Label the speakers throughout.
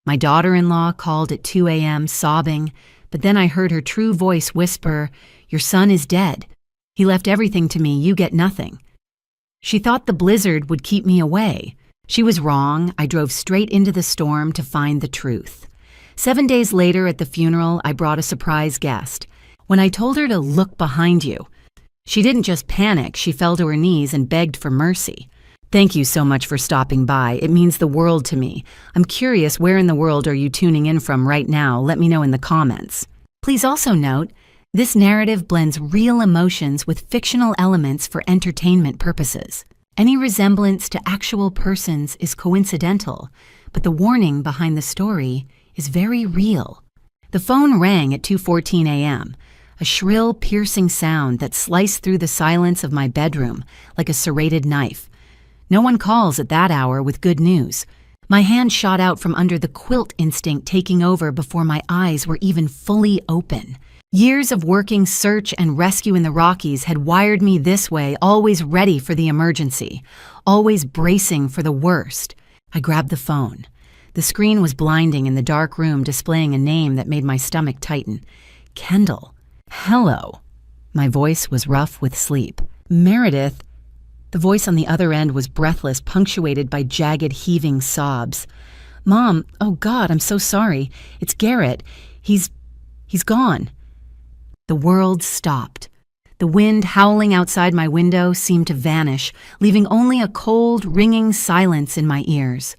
Speaker 1: My daughter-in-law called at 2 a.m. sobbing, but then I heard her true voice whisper, "Your son is dead. He left everything to me, you get nothing." She thought the blizzard would keep me away. She was wrong. I drove straight into the storm to find the truth. 7 days later at the funeral, I brought a surprise guest. When I told her to look behind you, she didn't just panic, she fell to her knees and begged for mercy. "Thank you so much for stopping by. It means the world to me. I'm curious, where in the world are you tuning in from right now? Let me know in the comments." Please also note, this narrative blends real emotions with fictional elements for entertainment purposes. Any resemblance to actual persons is coincidental, but the warning behind the story is very real. The phone rang at 2:14 a.m., a shrill, piercing sound that sliced through the silence of my bedroom like a serrated knife. No one calls at that hour with good news. My hand shot out from under the quilt instinct taking over before my eyes were even fully open. Years of working search and rescue in the Rockies had wired me this way, always ready for the emergency, always bracing for the worst. I grabbed the phone. The screen was blinding in the dark room, displaying a name that made my stomach tighten. Kendall. "Hello." My voice was rough with sleep. "Meredith." The voice on the other end was breathless, punctuated by jagged, heaving sobs. "Mom, oh God, I'm so sorry. It's Garrett. He's gone." The world stopped. The wind howling outside my window seemed to vanish, leaving only a cold, ringing silence in my ears.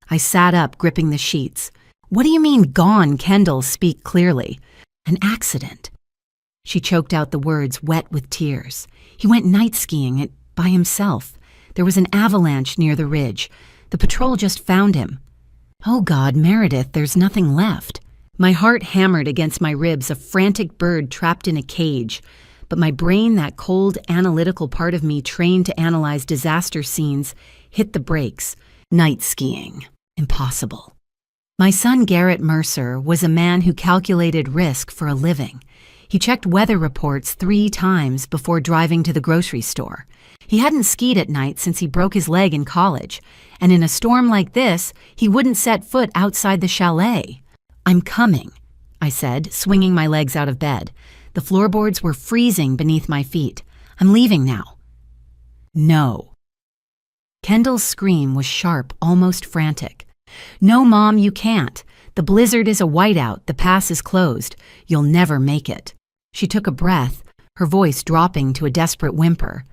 Speaker 1: I sat up, gripping the sheets. "What do you mean, gone, Kendall? Speak clearly." "An accident." She choked out the words, wet with tears. "He went night skiing by himself. There was an avalanche near the ridge. The patrol just found him." "Oh God, Meredith, there's nothing left." My heart hammered against my ribs, a frantic bird trapped in a cage. But my brain, that cold, analytical part of me trained to analyze disaster scenes, hit the brakes. Night skiing. Impossible. My son Garrett Mercer was a man who calculated risk for a living. He checked weather reports 3 times before driving to the grocery store. He hadn't skied at night since he broke his leg in college, and in a storm like this, he wouldn't set foot outside the chalet. "I'm coming," I said, swinging my legs out of bed. The floorboards were freezing beneath my feet. "I'm leaving now." "No." Kendall's scream was sharp, almost frantic. "No, Mom, you can't. The blizzard is a whiteout. The pass is closed. You'll never make it." She took a breath, her voice dropping to a desperate whimper.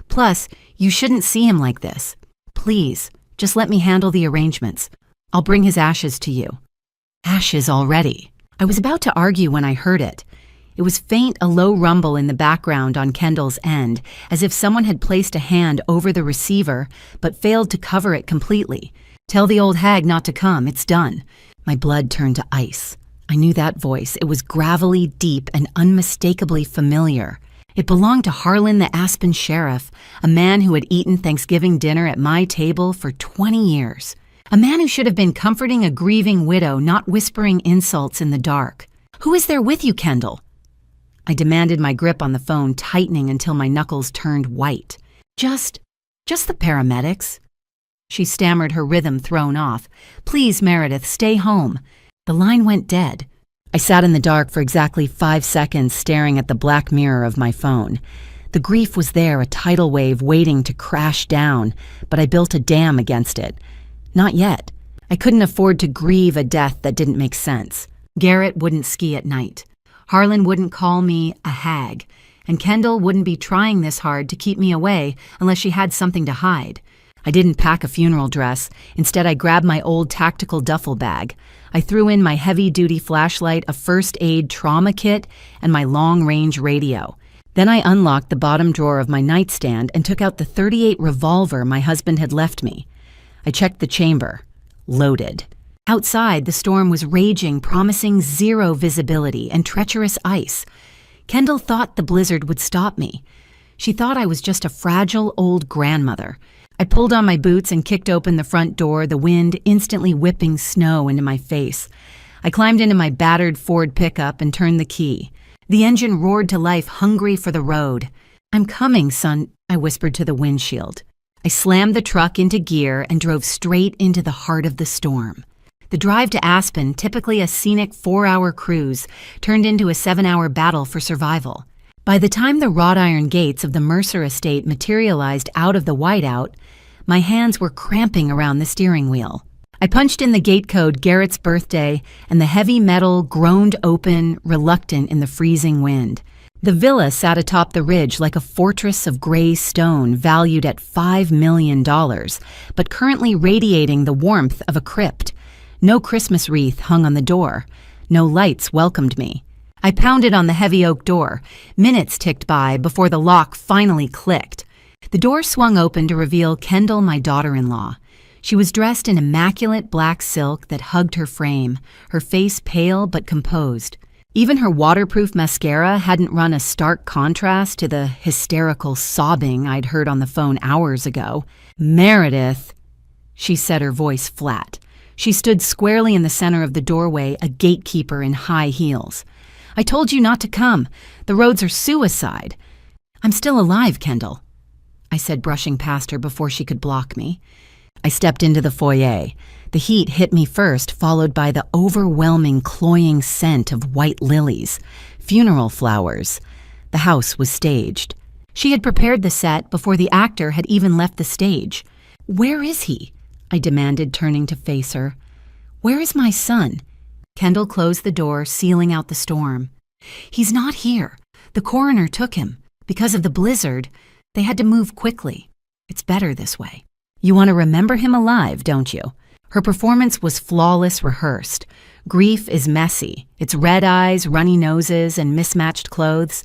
Speaker 1: "Plus, you shouldn't see him like this. Please, just let me handle the arrangements. I'll bring his ashes to you." Ashes already. I was about to argue when I heard it. It was faint, a low rumble in the background on Kendall's end, as if someone had placed a hand over the receiver but failed to cover it completely. "Tell the old hag not to come, it's done." My blood turned to ice. I knew that voice. It was gravelly, deep, and unmistakably familiar. It belonged to Harlan the Aspen Sheriff, a man who had eaten Thanksgiving dinner at my table for 20 years. A man who should have been comforting a grieving widow, not whispering insults in the dark. "Who is there with you, Kendall?" I demanded, my grip on the phone tightening until my knuckles turned white. Just the paramedics." She stammered, her rhythm thrown off. "Please, Meredith, stay home." The line went dead. I sat in the dark for exactly 5 seconds, staring at the black mirror of my phone. The grief was there, a tidal wave waiting to crash down, but I built a dam against it. Not yet. I couldn't afford to grieve a death that didn't make sense. Garrett wouldn't ski at night. Harlan wouldn't call me a hag. And Kendall wouldn't be trying this hard to keep me away unless she had something to hide. I didn't pack a funeral dress. Instead, I grabbed my old tactical duffel bag. I threw in my heavy-duty flashlight, a first aid trauma kit, and my long-range radio. Then I unlocked the bottom drawer of my nightstand and took out the .38 revolver my husband had left me. I checked the chamber. Loaded. Outside, the storm was raging, promising zero visibility and treacherous ice. Kendall thought the blizzard would stop me. She thought I was just a fragile old grandmother. I pulled on my boots and kicked open the front door, the wind instantly whipping snow into my face. I climbed into my battered Ford pickup and turned the key. The engine roared to life, hungry for the road. "I'm coming, son," I whispered to the windshield. I slammed the truck into gear and drove straight into the heart of the storm. The drive to Aspen, typically a scenic 4-hour cruise, turned into a 7-hour battle for survival. By the time the wrought iron gates of the Mercer estate materialized out of the whiteout, my hands were cramping around the steering wheel. I punched in the gate code Garrett's birthday, and the heavy metal groaned open, reluctant in the freezing wind. The villa sat atop the ridge like a fortress of gray stone valued at $5 million, but currently radiating the warmth of a crypt. No Christmas wreath hung on the door. No lights welcomed me. I pounded on the heavy oak door. Minutes ticked by before the lock finally clicked. The door swung open to reveal Kendall, my daughter-in-law. She was dressed in immaculate black silk that hugged her frame, her face pale but composed. Even her waterproof mascara hadn't run a stark contrast to the hysterical sobbing I'd heard on the phone hours ago. "Meredith," she said, her voice flat. She stood squarely in the center of the doorway, a gatekeeper in high heels. "I told you not to come. The roads are suicide." "I'm still alive, Kendall," I said, brushing past her before she could block me. I stepped into the foyer. The heat hit me first, followed by the overwhelming, cloying scent of white lilies, funeral flowers. The house was staged. She had prepared the set before the actor had even left the stage. "Where is he?" I demanded, turning to face her. "Where is my son?" Kendall closed the door, sealing out the storm. "He's not here. The coroner took him. Because of the blizzard, they had to move quickly. It's better this way. You want to remember him alive, don't you?" Her performance was flawless, rehearsed. Grief is messy. It's red eyes, runny noses, and mismatched clothes.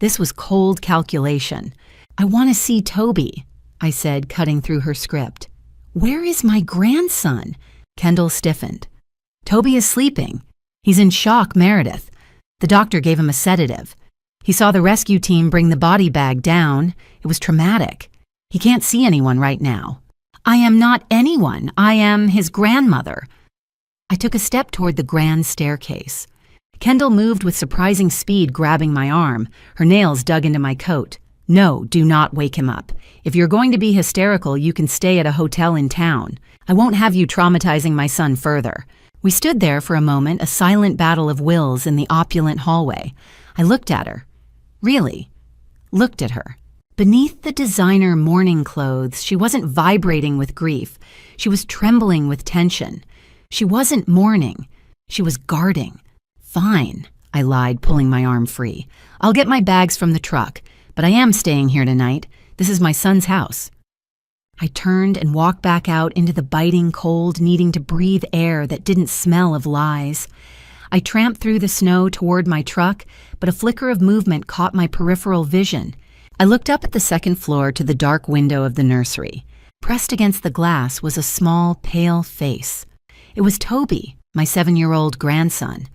Speaker 1: This was cold calculation. "I want to see Toby," I said, cutting through her script. "Where is my grandson?" Kendall stiffened. "Toby is sleeping. He's in shock, Meredith. The doctor gave him a sedative. He saw the rescue team bring the body bag down. It was traumatic. He can't see anyone right now." "I am not anyone. I am his grandmother." I took a step toward the grand staircase. Kendall moved with surprising speed, grabbing my arm. Her nails dug into my coat. "No, do not wake him up. If you're going to be hysterical, you can stay at a hotel in town. I won't have you traumatizing my son further." We stood there for a moment, a silent battle of wills in the opulent hallway. I looked at her. Really, looked at her. Beneath the designer mourning clothes, she wasn't vibrating with grief. She was trembling with tension. She wasn't mourning. She was guarding. "Fine," I lied, pulling my arm free. "I'll get my bags from the truck, but I am staying here tonight. This is my son's house." I turned and walked back out into the biting cold, needing to breathe air that didn't smell of lies. I tramped through the snow toward my truck, but a flicker of movement caught my peripheral vision. I looked up at the second floor to the dark window of the nursery. Pressed against the glass was a small, pale face. It was Toby, my 7-year-old grandson.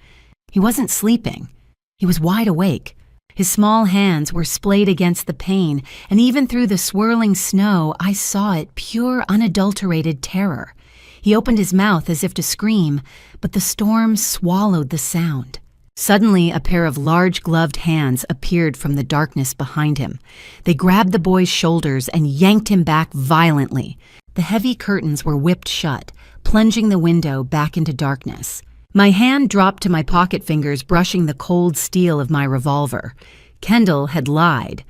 Speaker 1: He wasn't sleeping. He was wide awake. His small hands were splayed against the pane, and even through the swirling snow, I saw it, pure, unadulterated terror. He opened his mouth as if to scream, but the storm swallowed the sound. Suddenly, a pair of large gloved hands appeared from the darkness behind him. They grabbed the boy's shoulders and yanked him back violently. The heavy curtains were whipped shut, plunging the window back into darkness. My hand dropped to my pocket fingers, brushing the cold steel of my revolver. Kendall had lied.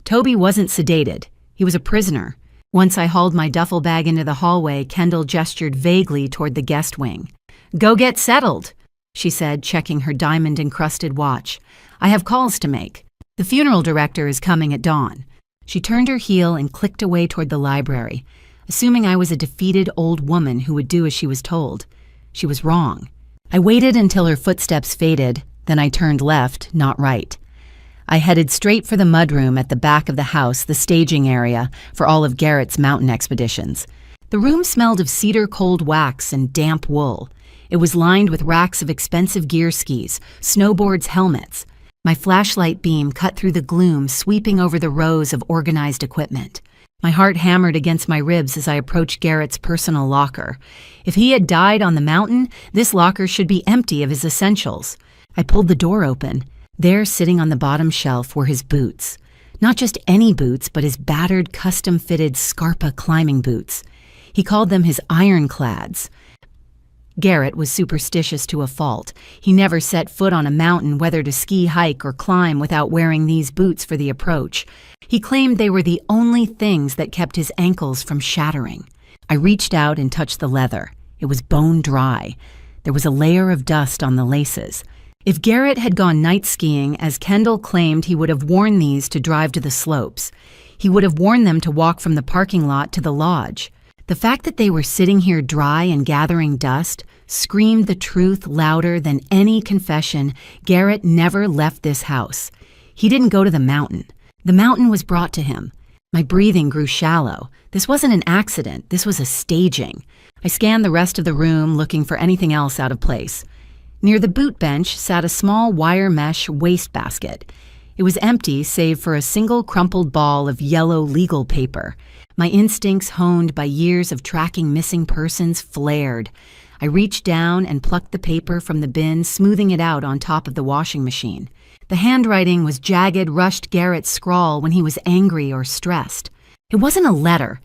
Speaker 1: Toby wasn't sedated. He was a prisoner. Once I hauled my duffel bag into the hallway, Kendall gestured vaguely toward the guest wing. "Go get settled," she said, checking her diamond-encrusted watch. "I have calls to make. The funeral director is coming at dawn." She turned her heel and clicked away toward the library, assuming I was a defeated old woman who would do as she was told. She was wrong. I waited until her footsteps faded, then I turned left, not right. I headed straight for the mudroom at the back of the house, the staging area for all of Garrett's mountain expeditions. The room smelled of cedar cold wax and damp wool. It was lined with racks of expensive gear skis, snowboards, helmets. My flashlight beam cut through the gloom, sweeping over the rows of organized equipment. My heart hammered against my ribs as I approached Garrett's personal locker. If he had died on the mountain, this locker should be empty of his essentials. I pulled the door open. There, sitting on the bottom shelf, were his boots. Not just any boots, but his battered, custom-fitted Scarpa climbing boots. He called them his ironclads. Garrett was superstitious to a fault. He never set foot on a mountain, whether to ski, hike, or climb, without wearing these boots for the approach. He claimed they were the only things that kept his ankles from shattering. I reached out and touched the leather. It was bone dry. There was a layer of dust on the laces. If Garrett had gone night skiing, as Kendall claimed, he would have worn these to drive to the slopes. He would have worn them to walk from the parking lot to the lodge. The fact that they were sitting here dry and gathering dust screamed the truth louder than any confession. Garrett never left this house. He didn't go to the mountain. The mountain was brought to him. My breathing grew shallow. This wasn't an accident. This was a staging. I scanned the rest of the room, looking for anything else out of place. Near the boot bench sat a small wire mesh wastebasket. It was empty save for a single crumpled ball of yellow legal paper. My instincts, honed by years of tracking missing persons, flared. I reached down and plucked the paper from the bin, smoothing it out on top of the washing machine. The handwriting was jagged, rushed Garrett's scrawl when he was angry or stressed. It wasn't a letter.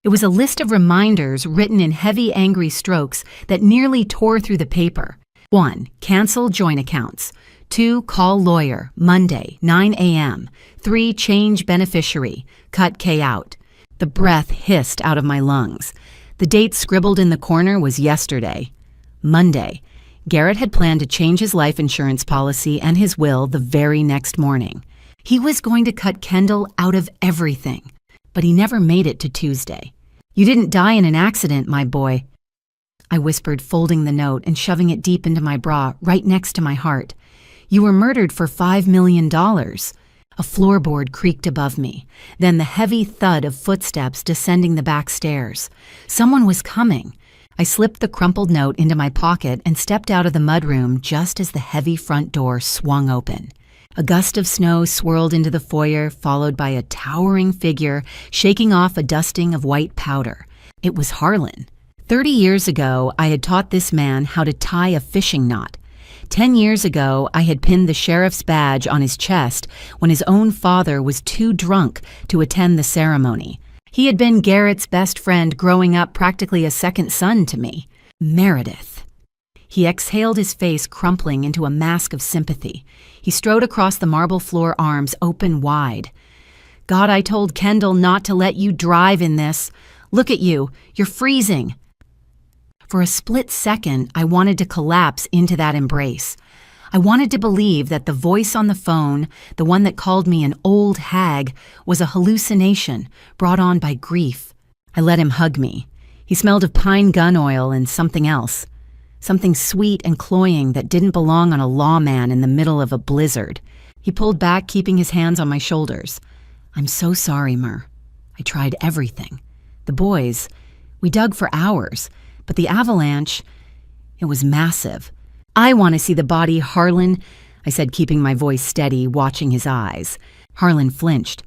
Speaker 1: It was a list of reminders written in heavy, angry strokes that nearly tore through the paper. 1. Cancel joint accounts. 2. Call lawyer, Monday, 9 a.m. 3. Change beneficiary. Cut K out. The breath hissed out of my lungs. The date scribbled in the corner was yesterday. Monday. Garrett had planned to change his life insurance policy and his will the very next morning. He was going to cut Kendall out of everything, but he never made it to Tuesday. You didn't die in an accident, my boy, I whispered, folding the note and shoving it deep into my bra, right next to my heart. You were murdered for $5 million. A floorboard creaked above me, then the heavy thud of footsteps descending the back stairs. Someone was coming. I slipped the crumpled note into my pocket and stepped out of the mudroom just as the heavy front door swung open. A gust of snow swirled into the foyer, followed by a towering figure shaking off a dusting of white powder. It was Harlan. 30 years ago, I had taught this man how to tie a fishing knot. 10 years ago, I had pinned the sheriff's badge on his chest when his own father was too drunk to attend the ceremony. He had been Garrett's best friend growing up, practically a second son to me. Meredith. He exhaled, his face crumpling into a mask of sympathy. He strode across the marble floor, arms open wide. God, I told Kendall not to let you drive in this. Look at you. You're freezing. For a split second, I wanted to collapse into that embrace. I wanted to believe that the voice on the phone, the one that called me an old hag, was a hallucination brought on by grief. I let him hug me. He smelled of pine gun oil and something else. Something sweet and cloying that didn't belong on a lawman in the middle of a blizzard. He pulled back, keeping his hands on my shoulders. I'm so sorry, Mur. I tried everything. The boys, we dug for hours. But the avalanche, it was massive. I want to see the body, Harlan, I said, keeping my voice steady, watching his eyes. Harlan flinched.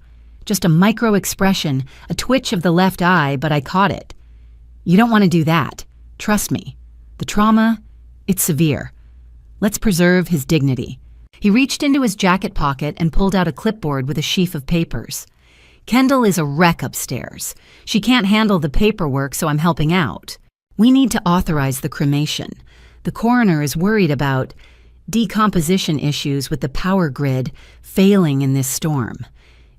Speaker 1: Just a micro-expression, a twitch of the left eye, but I caught it. You don't want to do that. Trust me. The trauma, it's severe. Let's preserve his dignity. He reached into his jacket pocket and pulled out a clipboard with a sheaf of papers. Kendall is a wreck upstairs. She can't handle the paperwork, so I'm helping out. We need to authorize the cremation. The coroner is worried about decomposition issues with the power grid failing in this storm.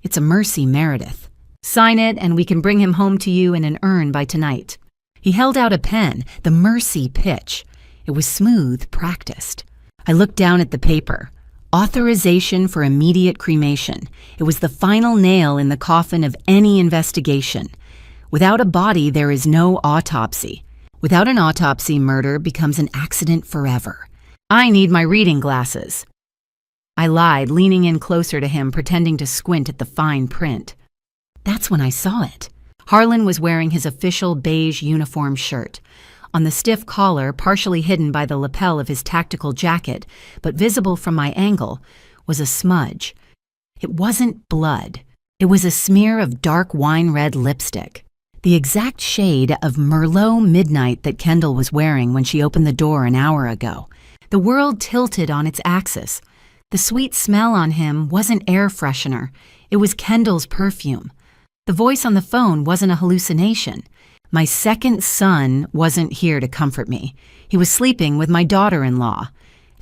Speaker 1: It's a mercy, Meredith. Sign it and we can bring him home to you in an urn by tonight. He held out a pen, the mercy pitch. It was smooth, practiced. I looked down at the paper. Authorization for immediate cremation. It was the final nail in the coffin of any investigation. Without a body, there is no autopsy. Without an autopsy, murder becomes an accident forever. I need my reading glasses. I lied, leaning in closer to him, pretending to squint at the fine print. That's when I saw it. Harlan was wearing his official beige uniform shirt. On the stiff collar, partially hidden by the lapel of his tactical jacket, but visible from my angle, was a smudge. It wasn't blood. It was a smear of dark wine-red lipstick. The exact shade of Merlot Midnight that Kendall was wearing when she opened the door an hour ago. The world tilted on its axis. The sweet smell on him wasn't air freshener. It was Kendall's perfume. The voice on the phone wasn't a hallucination. My second son wasn't here to comfort me. He was sleeping with my daughter-in-law,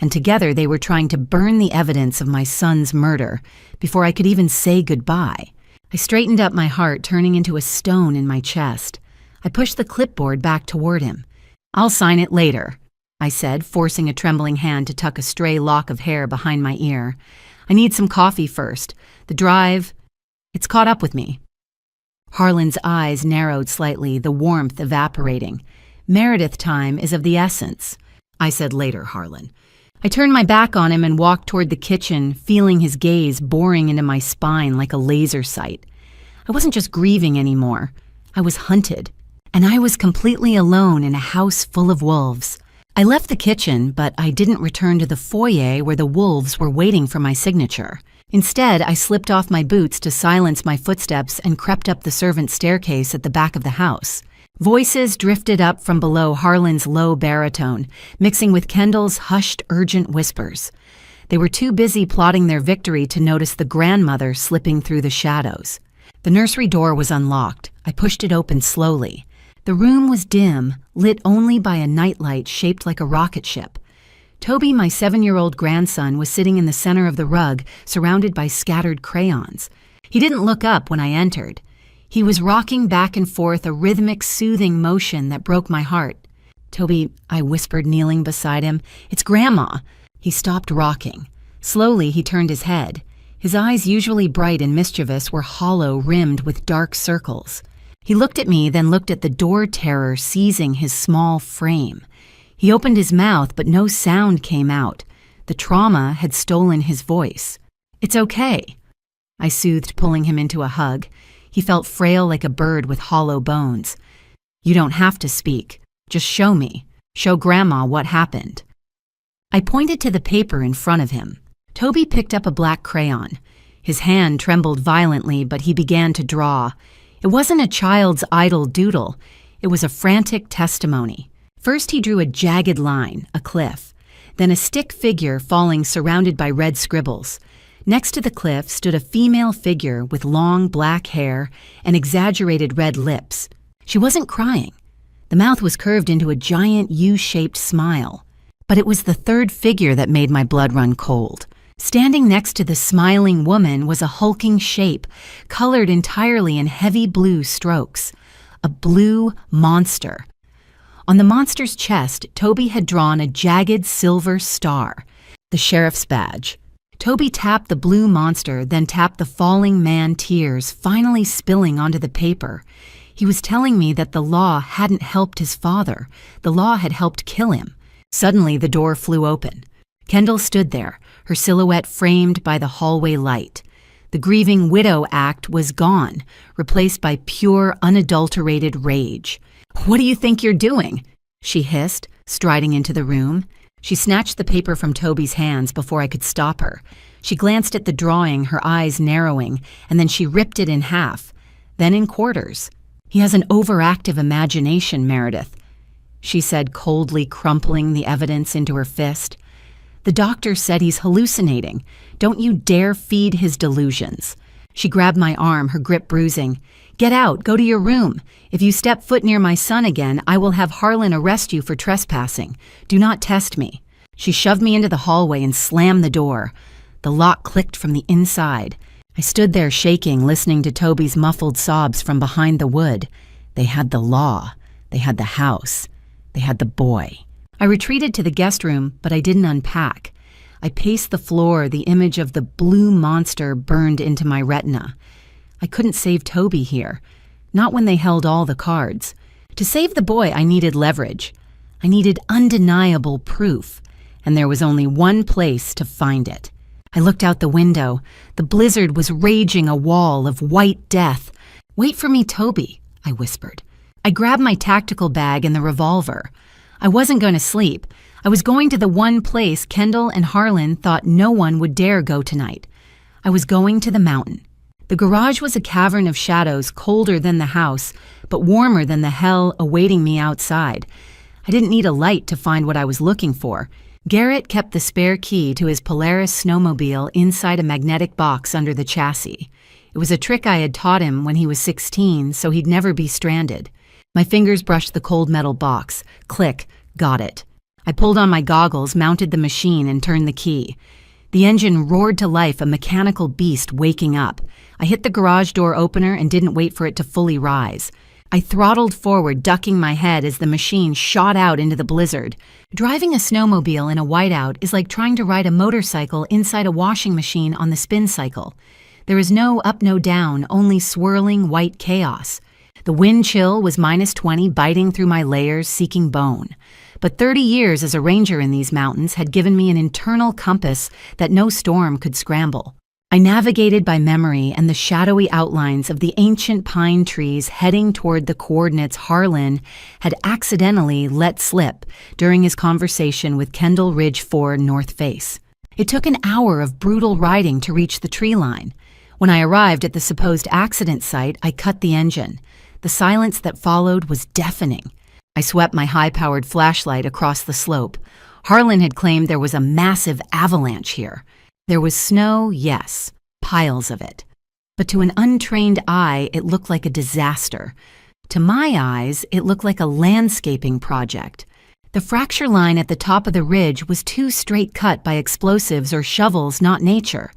Speaker 1: and together they were trying to burn the evidence of my son's murder before I could even say goodbye. I straightened up my heart, turning into a stone in my chest. I pushed the clipboard back toward him. "I'll sign it later," I said, forcing a trembling hand to tuck a stray lock of hair behind my ear. "I need some coffee first. The drive, it's caught up with me." Harlan's eyes narrowed slightly, the warmth evaporating. "Meredith time is of the essence." I said, "Later, Harlan." I turned my back on him and walked toward the kitchen, feeling his gaze boring into my spine like a laser sight. I wasn't just grieving anymore. I was hunted, and I was completely alone in a house full of wolves. I left the kitchen, but I didn't return to the foyer where the wolves were waiting for my signature. Instead, I slipped off my boots to silence my footsteps and crept up the servants' staircase at the back of the house. Voices drifted up from below Harlan's low baritone, mixing with Kendall's hushed, urgent whispers. They were too busy plotting their victory to notice the grandmother slipping through the shadows. The nursery door was unlocked. I pushed it open slowly. The room was dim, lit only by a nightlight shaped like a rocket ship. Toby, my 7-year-old grandson, was sitting in the center of the rug, surrounded by scattered crayons. He didn't look up when I entered. He was rocking back and forth, a rhythmic, soothing motion that broke my heart. "Toby," I whispered, kneeling beside him, "it's Grandma." He stopped rocking. Slowly, he turned his head. His eyes, usually bright and mischievous, were hollow, rimmed with dark circles. He looked at me, then looked at the door terror seizing his small frame. He opened his mouth, but no sound came out. The trauma had stolen his voice. "It's okay," I soothed, pulling him into a hug. He felt frail like a bird with hollow bones. "You don't have to speak. Just show me. Show Grandma what happened." I pointed to the paper in front of him. Toby picked up a black crayon. His hand trembled violently, but he began to draw. It wasn't a child's idle doodle. It was a frantic testimony. First he drew a jagged line, a cliff, then a stick figure falling surrounded by red scribbles. Next to the cliff stood a female figure with long black hair and exaggerated red lips. She wasn't crying. The mouth was curved into a giant U-shaped smile. But it was the third figure that made my blood run cold. Standing next to the smiling woman was a hulking shape, colored entirely in heavy blue strokes. A blue monster. On the monster's chest, Toby had drawn a jagged silver star, the sheriff's badge. Toby tapped the blue monster, then tapped the falling man, tears finally spilling onto the paper. He was telling me that the law hadn't helped his father. The law had helped kill him. Suddenly, the door flew open. Kendall stood there, her silhouette framed by the hallway light. The grieving widow act was gone, replaced by pure, unadulterated rage. "What do you think you're doing?" she hissed, striding into the room. She snatched the paper from Toby's hands before I could stop her. She glanced at the drawing, her eyes narrowing, and then she ripped it in half, then in quarters. "He has an overactive imagination, Meredith," she said, coldly crumpling the evidence into her fist. "The doctor said he's hallucinating. Don't you dare feed his delusions." She grabbed my arm, her grip bruising. "Get out, go to your room. If you step foot near my son again, I will have Harlan arrest you for trespassing. Do not test me." She shoved me into the hallway and slammed the door. The lock clicked from the inside. I stood there shaking, listening to Toby's muffled sobs from behind the wood. They had the law. They had the house. They had the boy. I retreated to the guest room, but I didn't unpack. I paced the floor, the image of the blue monster burned into my retina. I couldn't save Toby here, not when they held all the cards. To save the boy, I needed leverage. I needed undeniable proof, and there was only one place to find it. I looked out the window. The blizzard was raging, a wall of white death. "Wait for me, Toby," I whispered. I grabbed my tactical bag and the revolver. I wasn't going to sleep. I was going to the one place Kendall and Harlan thought no one would dare go tonight. I was going to the mountain. The garage was a cavern of shadows, colder than the house, but warmer than the hell awaiting me outside. I didn't need a light to find what I was looking for. Garrett kept the spare key to his Polaris snowmobile inside a magnetic box under the chassis. It was a trick I had taught him when he was 16, so he'd never be stranded. My fingers brushed the cold metal box. Click, got it. I pulled on my goggles, mounted the machine, and turned the key. The engine roared to life, a mechanical beast waking up. I hit the garage door opener and didn't wait for it to fully rise. I throttled forward, ducking my head as the machine shot out into the blizzard. Driving a snowmobile in a whiteout is like trying to ride a motorcycle inside a washing machine on the spin cycle. There is no up, no down, only swirling white chaos. The wind chill was -20, biting through my layers, seeking bone. But 30 years as a ranger in these mountains had given me an internal compass that no storm could scramble. I navigated by memory and the shadowy outlines of the ancient pine trees heading toward the coordinates Harlan had accidentally let slip during his conversation with Kendall Ridge 4 North Face. It took an hour of brutal riding to reach the tree line. When I arrived at the supposed accident site, I cut the engine. The silence that followed was deafening. I swept my high-powered flashlight across the slope. Harlan had claimed there was a massive avalanche here. There was snow, yes, piles of it. But to an untrained eye, it looked like a disaster. To my eyes, it looked like a landscaping project. The fracture line at the top of the ridge was too straight cut by explosives or shovels, not nature.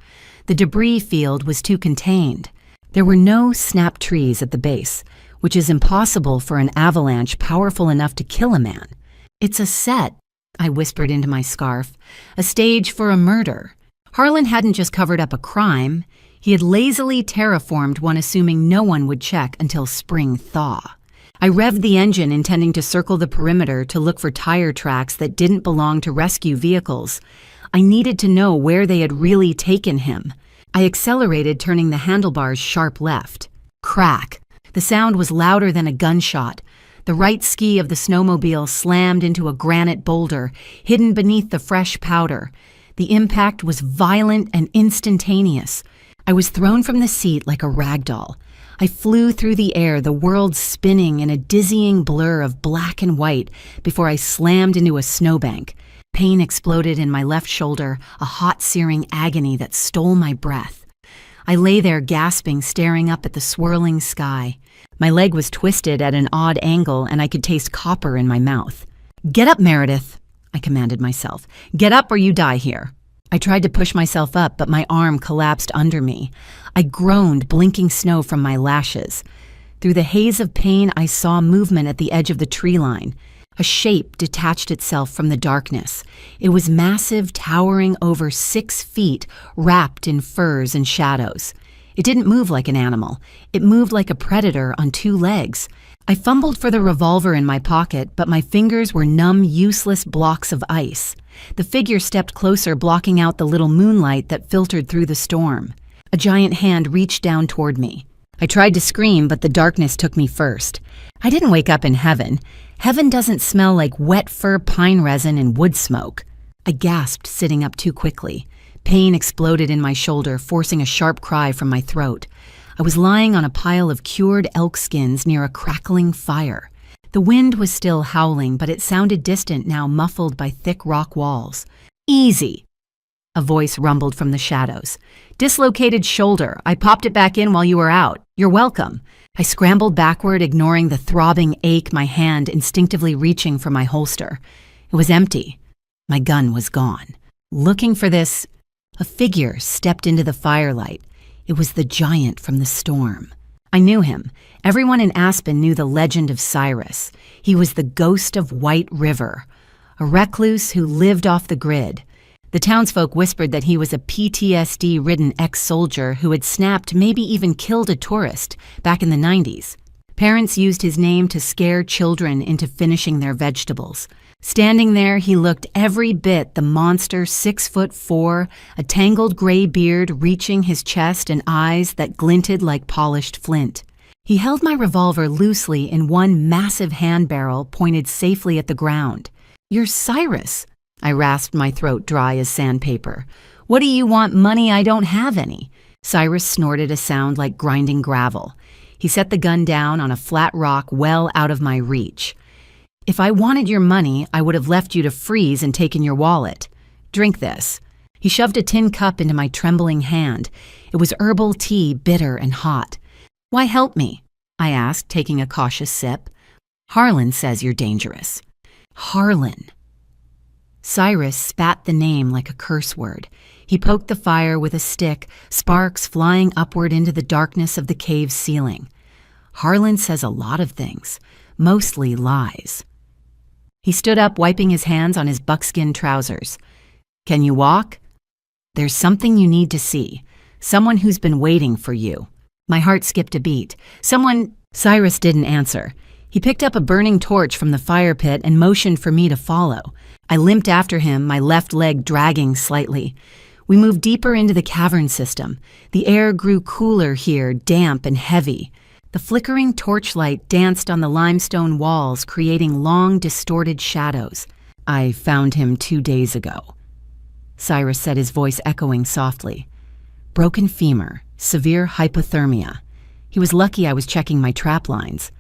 Speaker 1: The debris field was too contained. There were no snap trees at the base, which is impossible for an avalanche powerful enough to kill a man. It's a set, I whispered into my scarf, a stage for a murder. Harlan hadn't just covered up a crime, he had lazily terraformed one, assuming no one would check until spring thaw. I revved the engine, intending to circle the perimeter to look for tire tracks that didn't belong to rescue vehicles. I needed to know where they had really taken him. I accelerated, turning the handlebars sharp left. Crack. The sound was louder than a gunshot. The right ski of the snowmobile slammed into a granite boulder, hidden beneath the fresh powder. The impact was violent and instantaneous. I was thrown from the seat like a rag doll. I flew through the air, the world spinning in a dizzying blur of black and white before I slammed into a snowbank. Pain exploded in my left shoulder, a hot, searing agony that stole my breath. I lay there gasping, staring up at the swirling sky. My leg was twisted at an odd angle, and I could taste copper in my mouth. "Get up, Meredith," I commanded myself. "Get up or you die here." I tried to push myself up, but my arm collapsed under me. I groaned, blinking snow from my lashes. Through the haze of pain, I saw movement at the edge of the tree line. A shape detached itself from the darkness. It was massive, towering over 6 feet, wrapped in furs and shadows. It didn't move like an animal. It moved like a predator on 2 legs. I fumbled for the revolver in my pocket, but my fingers were numb, useless blocks of ice. The figure stepped closer, blocking out the little moonlight that filtered through the storm. A giant hand reached down toward me. I tried to scream, but the darkness took me first. I didn't wake up in heaven. Heaven doesn't smell like wet fir, pine resin, and wood smoke. I gasped, sitting up too quickly. Pain exploded in my shoulder, forcing a sharp cry from my throat. I was lying on a pile of cured elk skins near a crackling fire. The wind was still howling, but it sounded distant now, muffled by thick rock walls. "Easy," a voice rumbled from the shadows. "Dislocated shoulder. I popped it back in while you were out. You're welcome." I scrambled backward, ignoring the throbbing ache, my hand instinctively reaching for my holster. It was empty. My gun was gone. Looking for this, a figure stepped into the firelight. It was the giant from the storm. I knew him. Everyone in Aspen knew the legend of Cyrus. He was the ghost of White River, a recluse who lived off the grid. The townsfolk whispered that he was a PTSD-ridden ex-soldier who had snapped, maybe even killed a tourist, back in the 90s. Parents used his name to scare children into finishing their vegetables. Standing there, he looked every bit the monster, 6'4", a tangled gray beard reaching his chest and eyes that glinted like polished flint. He held my revolver loosely in one massive hand barrel pointed safely at the ground. "You're Cyrus," I rasped, my throat dry as sandpaper. "What do you want money? I don't have any." Cyrus snorted a sound like grinding gravel. He set the gun down on a flat rock well out of my reach. "If I wanted your money, I would have left you to freeze and taken your wallet. Drink this." He shoved a tin cup into my trembling hand. It was herbal tea, bitter and hot. "Why help me?" I asked, taking a cautious sip. Harlan says you're dangerous. Harlan. Cyrus spat the name like a curse word. He poked the fire with a stick, sparks flying upward into the darkness of the cave's ceiling. Harlan says a lot of things, mostly lies. He stood up, wiping his hands on his buckskin trousers. Can you walk? There's something you need to see. Someone who's been waiting for you. My heart skipped a beat. Someone... Cyrus didn't answer. He picked up a burning torch from the fire pit and motioned for me to follow. I limped after him, my left leg dragging slightly. We moved deeper into the cavern system. The air grew cooler here, damp and heavy. The flickering torchlight danced on the limestone walls, creating long, distorted shadows. I found him 2 days ago. Cyrus said, his voice echoing softly. Broken femur, severe hypothermia. He was lucky I was checking my trap lines.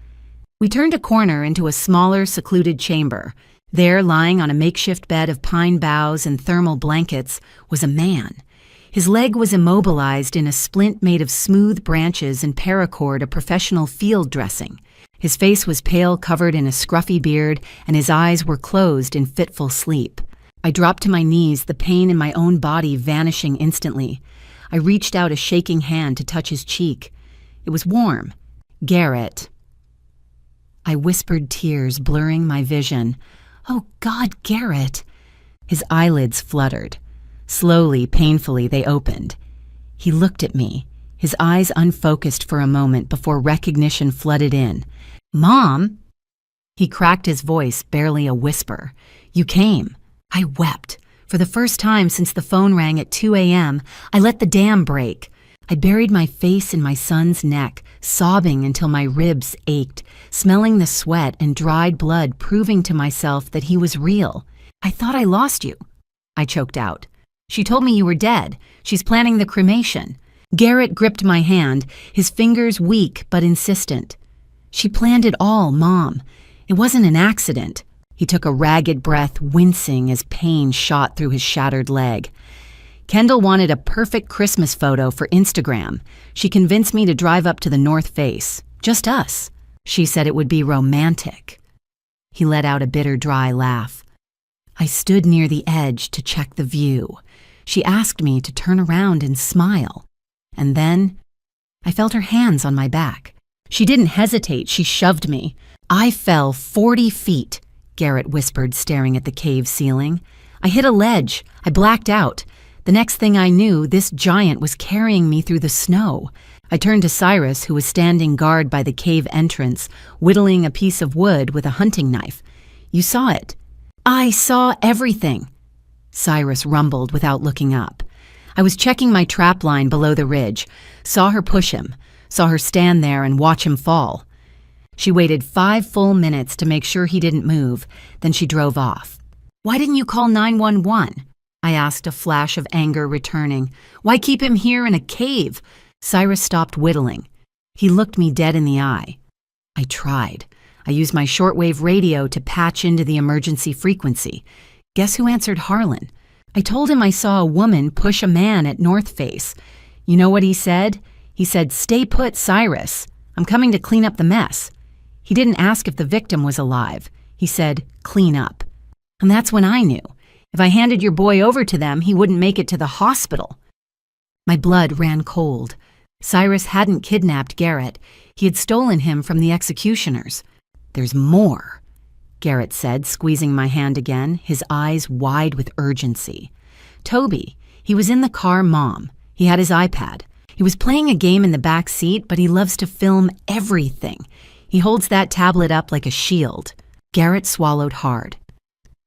Speaker 1: We turned a corner into a smaller, secluded chamber. There, lying on a makeshift bed of pine boughs and thermal blankets, was a man. His leg was immobilized in a splint made of smooth branches and paracord of professional field dressing. His face was pale, covered in a scruffy beard, and his eyes were closed in fitful sleep. I dropped to my knees, the pain in my own body vanishing instantly. I reached out a shaking hand to touch his cheek. It was warm. Garrett. I whispered, tears blurring my vision. Oh God, Garrett. His eyelids fluttered. Slowly, painfully, they opened. He looked at me, his eyes unfocused for a moment before recognition flooded in. Mom? He cracked his voice, barely a whisper. You came. I wept. For the first time since the phone rang at 2 a.m., I let the dam break. I buried my face in my son's neck, sobbing until my ribs ached, smelling the sweat and dried blood, proving to myself that he was real. I thought I lost you. I choked out. She told me you were dead. She's planning the cremation. Garrett gripped my hand, his fingers weak but insistent. She planned it all, Mom. It wasn't an accident. He took a ragged breath, wincing as pain shot through his shattered leg. Kendall wanted a perfect Christmas photo for Instagram. She convinced me to drive up to the North Face. Just us. She said it would be romantic. He let out a bitter, dry laugh. I stood near the edge to check the view. She asked me to turn around and smile. And then I felt her hands on my back. She didn't hesitate. She shoved me. I fell 40 feet, Garrett whispered, staring at the cave ceiling. I hit a ledge. I blacked out. The next thing I knew, this giant was carrying me through the snow. I turned to Cyrus, who was standing guard by the cave entrance, whittling a piece of wood with a hunting knife. You saw it. I saw everything, Cyrus rumbled without looking up. I was checking my trap line below the ridge, saw her push him, saw her stand there and watch him fall. She waited 5 full minutes to make sure he didn't move, then she drove off. Why didn't you call 911? I asked, a flash of anger returning. Why keep him here in a cave? Cyrus stopped whittling. He looked me dead in the eye. I tried. I used my shortwave radio to patch into the emergency frequency. Guess who answered? Harlan. I told him I saw a woman push a man at North Face. You know what he said? He said, "Stay put, Cyrus. I'm coming to clean up the mess." He didn't ask if the victim was alive. He said, "Clean up." And that's when I knew. If I handed your boy over to them, he wouldn't make it to the hospital. My blood ran cold. Cyrus hadn't kidnapped Garrett. He had stolen him from the executioners. There's more, Garrett said, squeezing my hand again, his eyes wide with urgency. Toby, he was in the car, Mom. He had his iPad. He was playing a game in the back seat, but he loves to film everything. He holds that tablet up like a shield. Garrett swallowed hard.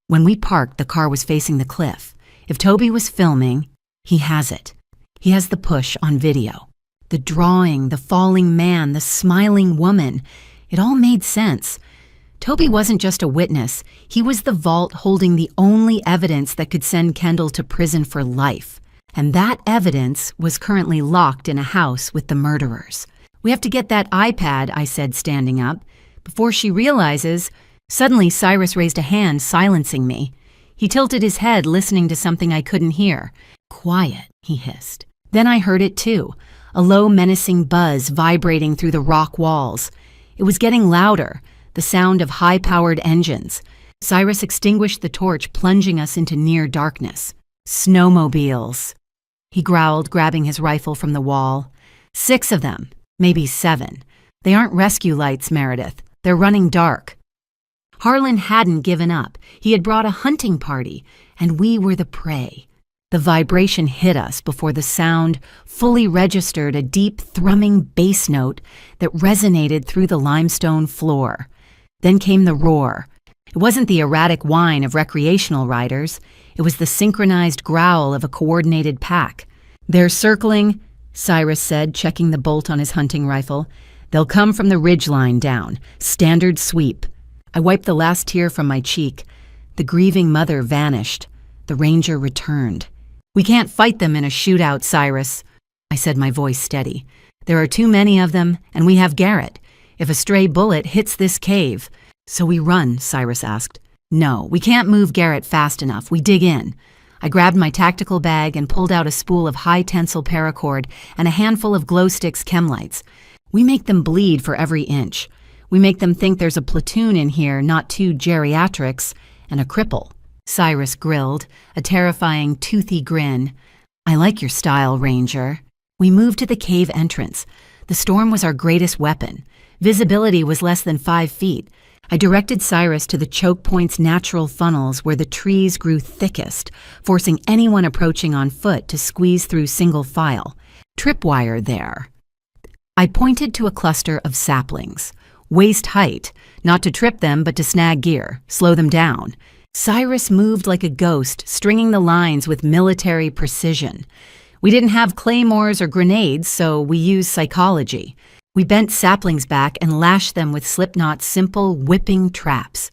Speaker 1: When we parked, the car was facing the cliff. If Toby was filming, he has it. He has the push on video. The drawing, the falling man, the smiling woman. It all made sense. Toby wasn't just a witness. He was the vault holding the only evidence that could send Kendall to prison for life. And that evidence was currently locked in a house with the murderers. We have to get that iPad, I said, standing up. Before she realizes... Suddenly, Cyrus raised a hand, silencing me. He tilted his head, listening to something I couldn't hear. Quiet, he hissed. Then I heard it too, a low, menacing buzz vibrating through the rock walls. It was getting louder. the sound of high-powered engines. Cyrus extinguished the torch, plunging us into near darkness. Snowmobiles, he growled, grabbing his rifle from the wall. 6 of them, maybe 7. They aren't rescue lights, Meredith. They're running dark. Harlan hadn't given up. He had brought a hunting party, and we were the prey. The vibration hit us before the sound fully registered a deep, thrumming bass note that resonated through the limestone floor. Then came the roar. It wasn't the erratic whine of recreational riders. It was the synchronized growl of a coordinated pack. "They're circling," Cyrus said, checking the bolt on his hunting rifle. "They'll come from the ridgeline down. Standard sweep." I wiped the last tear from my cheek. The grieving mother vanished. The ranger returned. "We can't fight them in a shootout, Cyrus," I said, my voice steady. "There are too many of them, and we have Garrett. If a stray bullet hits this cave..." "So we run?" Cyrus asked. "No, we can't move Garrett fast enough. We dig in." I grabbed my tactical bag and pulled out a spool of high-tensile paracord and a handful of glow sticks chemlights. We make them bleed for every inch. We make them think there's a platoon in here, not 2 geriatrics and a cripple. Cyrus grilled, a terrifying, toothy grin. "I like your style, Ranger." We moved to the cave entrance. The storm was our greatest weapon. Visibility was less than 5 feet. I directed Cyrus to the choke point's natural funnels where the trees grew thickest, forcing anyone approaching on foot to squeeze through single file. "Tripwire there." I pointed to a cluster of saplings. "Waist height, not to trip them but to snag gear, slow them down." Cyrus moved like a ghost, stringing the lines with military precision. We didn't have claymores or grenades, so we used psychology. We bent saplings back and lashed them with Slipknot's simple, whipping traps.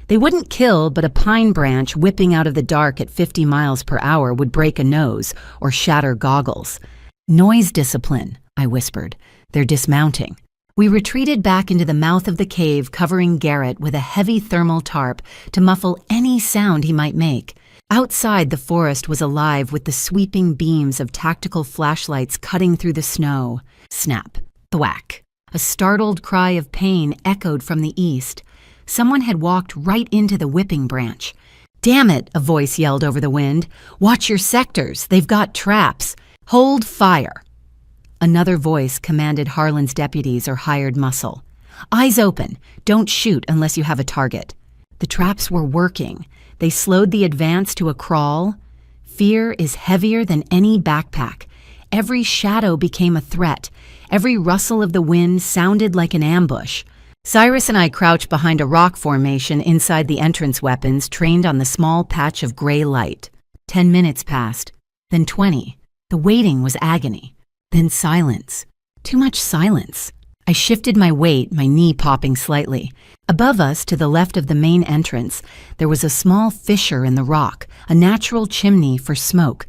Speaker 1: They wouldn't kill, but a pine branch whipping out of the dark at 50 miles per hour would break a nose or shatter goggles. "Noise discipline," I whispered. "They're dismounting." We retreated back into the mouth of the cave, covering Garrett with a heavy thermal tarp to muffle any sound he might make. Outside, the forest was alive with the sweeping beams of tactical flashlights cutting through the snow. Snap. Thwack. A startled cry of pain echoed from the east. Someone had walked right into the whipping branch. "Damn it," a voice yelled over the wind. "Watch your sectors. They've got traps. Hold fire." Another voice commanded Harlan's deputies or hired muscle. "Eyes open. Don't shoot unless you have a target." The traps were working. They slowed the advance to a crawl. Fear is heavier than any backpack. Every shadow became a threat. Every rustle of the wind sounded like an ambush. Cyrus and I crouched behind a rock formation inside the entrance weapons, trained on the small patch of gray light. 10 minutes passed, then 20. The waiting was agony. Then silence. Too much silence. I shifted my weight, my knee popping slightly. Above us, to the left of the main entrance, there was a small fissure in the rock, a natural chimney for smoke.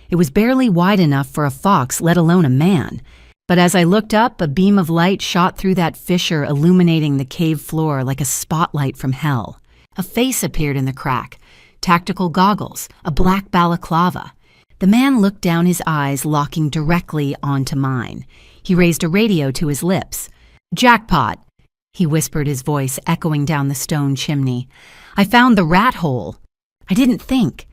Speaker 1: It was barely wide enough for a fox, let alone a man. But as I looked up, a beam of light shot through that fissure, illuminating the cave floor like a spotlight from hell. A face appeared in the crack. Tactical goggles, a black balaclava. The man looked down, his eyes locking directly onto mine. He raised a radio to his lips. "Jackpot," he whispered, his voice echoing down the stone chimney. "I found the rat hole." I didn't think.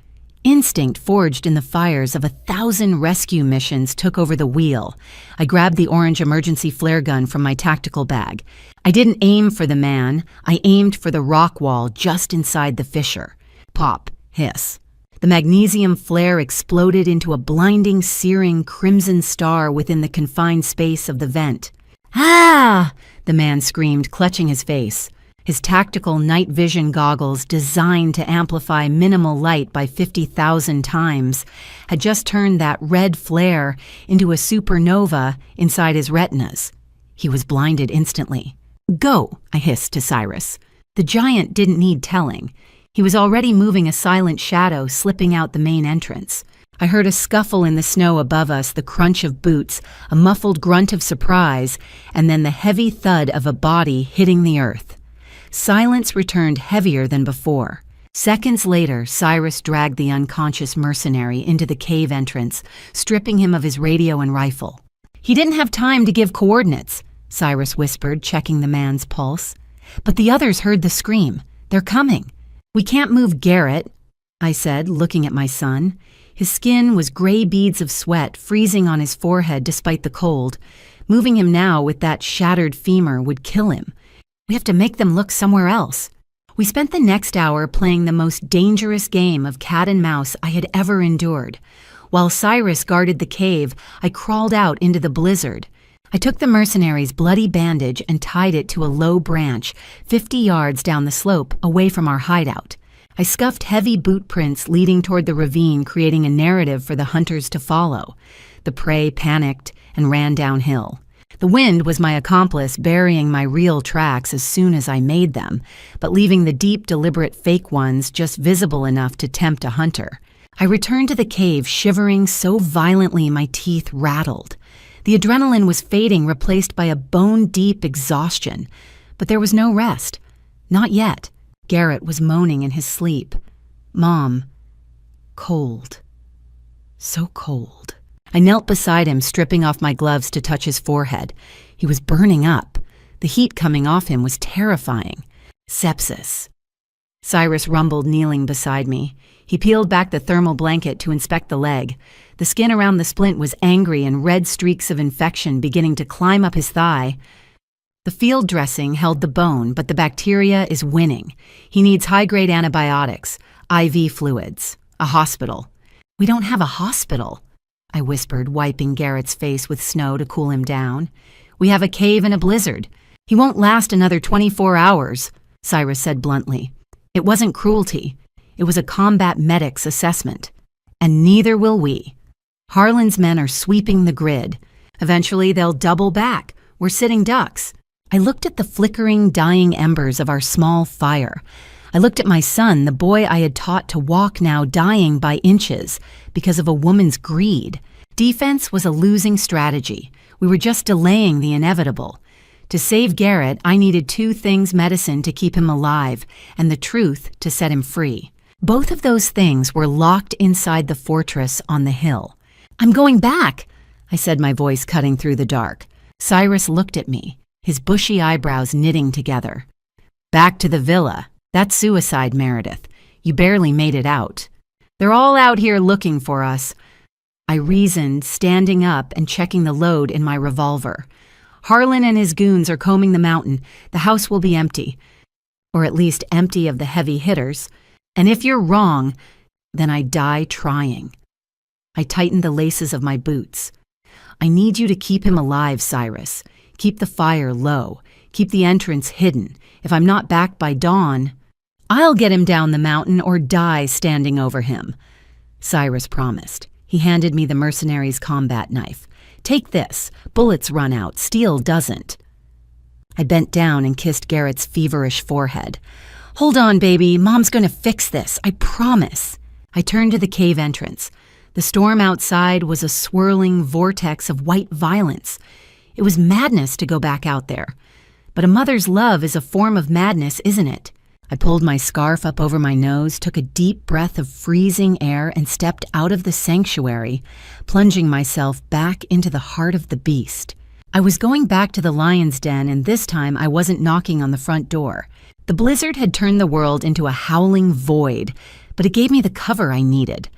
Speaker 1: Instinct forged in the fires of 1,000 rescue missions took over the wheel. I grabbed the orange emergency flare gun from my tactical bag. I didn't aim for the man. I aimed for the rock wall just inside the fissure. Pop, hiss. The magnesium flare exploded into a blinding, searing crimson star within the confined space of the vent. "Ah!" the man screamed, clutching his face. His tactical night vision goggles, designed to amplify minimal light by 50,000 times, had just turned that red flare into a supernova inside his retinas. He was blinded instantly. "Go," I hissed to Cyrus. The giant didn't need telling. He was already moving a silent shadow, slipping out the main entrance. I heard a scuffle in the snow above us, the crunch of boots, a muffled grunt of surprise, and then the heavy thud of a body hitting the earth. Silence returned heavier than before. Seconds later, Cyrus dragged the unconscious mercenary into the cave entrance, stripping him of his radio and rifle. "He didn't have time to give coordinates," Cyrus whispered, checking the man's pulse. But the others heard the scream. They're coming. We can't move Garrett, I said, looking at my son. His skin was gray beads of sweat freezing on his forehead despite the cold. Moving him now with that shattered femur would kill him. We have to make them look somewhere else. We spent the next hour playing the most dangerous game of cat and mouse I had ever endured. While Cyrus guarded the cave, I crawled out into the blizzard. I took the mercenary's bloody bandage and tied it to a low branch, 50 yards down the slope, away from our hideout. I scuffed heavy boot prints leading toward the ravine, creating a narrative for the hunters to follow. The prey panicked and ran downhill. The wind was my accomplice, burying my real tracks as soon as I made them, but leaving the deep, deliberate fake ones just visible enough to tempt a hunter. I returned to the cave, shivering so violently my teeth rattled. The adrenaline was fading, replaced by a bone-deep exhaustion. But there was no rest. Not yet. Garrett was moaning in his sleep. Mom. Cold. So cold. I knelt beside him, stripping off my gloves to touch his forehead. He was burning up. The heat coming off him was terrifying. Sepsis. Cyrus rumbled, kneeling beside me. He peeled back the thermal blanket to inspect the leg. The skin around the splint was angry and red streaks of infection beginning to climb up his thigh. The field dressing held the bone, but the bacteria is winning. He needs high-grade antibiotics, IV fluids, a hospital. We don't have a hospital, I whispered, wiping Garrett's face with snow to cool him down. We have a cave and a blizzard. He won't last another 24 hours, Cyrus said bluntly. It wasn't cruelty. It was a combat medic's assessment. And neither will we. Harlan's men are sweeping the grid. Eventually they'll double back. We're sitting ducks. I looked at the flickering, dying embers of our small fire. I looked at my son, the boy I had taught to walk, now dying by inches because of a woman's greed. Defense was a losing strategy. We were just delaying the inevitable. To save Garrett, I needed 2 things: medicine to keep him alive, and the truth to set him free. Both of those things were locked inside the fortress on the hill. I'm going back, I said, my voice cutting through the dark. Cyrus looked at me, his bushy eyebrows knitting together. Back to the villa. That's suicide, Meredith. You barely made it out. They're all out here looking for us, I reasoned, standing up and checking the load in my revolver. Harlan and his goons are combing the mountain. The house will be empty. Or at least empty of the heavy hitters. And if you're wrong, then I die trying. I tightened the laces of my boots. I need you to keep him alive, Cyrus. Keep the fire low. Keep the entrance hidden. If I'm not back by dawn, I'll get him down the mountain or die standing over him, Cyrus promised. He handed me the mercenary's combat knife. Take this. Bullets run out. Steel doesn't. I bent down and kissed Garrett's feverish forehead. Hold on, baby. Mom's going to fix this. I promise. I turned to the cave entrance. The storm outside was a swirling vortex of white violence. It was madness to go back out there. But a mother's love is a form of madness, isn't it? I pulled my scarf up over my nose, took a deep breath of freezing air, and stepped out of the sanctuary, plunging myself back into the heart of the beast. I was going back to the lion's den, and this time I wasn't knocking on the front door. The blizzard had turned the world into a howling void, but it gave me the cover I needed.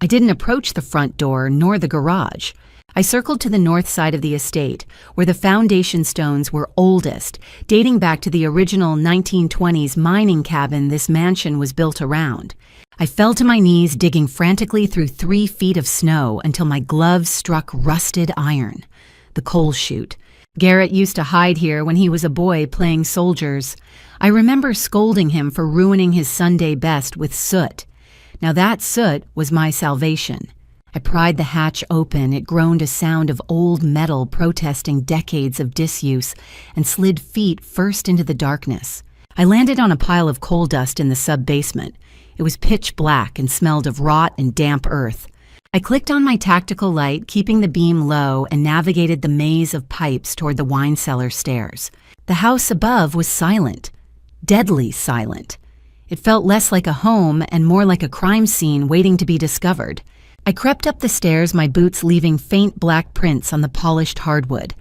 Speaker 1: I didn't approach the front door nor the garage. I circled to the north side of the estate, where the foundation stones were oldest, dating back to the original 1920s mining cabin this mansion was built around. I fell to my knees, digging frantically through 3 feet of snow until my gloves struck rusted iron. The coal chute. Garrett used to hide here when he was a boy playing soldiers. I remember scolding him for ruining his Sunday best with soot. Now that soot was my salvation. I pried the hatch open. It groaned a sound of old metal protesting decades of disuse, and slid feet first into the darkness. I landed on a pile of coal dust in the sub-basement. It was pitch black and smelled of rot and damp earth. I clicked on my tactical light, keeping the beam low, and navigated the maze of pipes toward the wine cellar stairs. The house above was silent. Deadly silent. It felt less like a home and more like a crime scene waiting to be discovered. I crept up the stairs, my boots leaving faint black prints on the polished hardwood.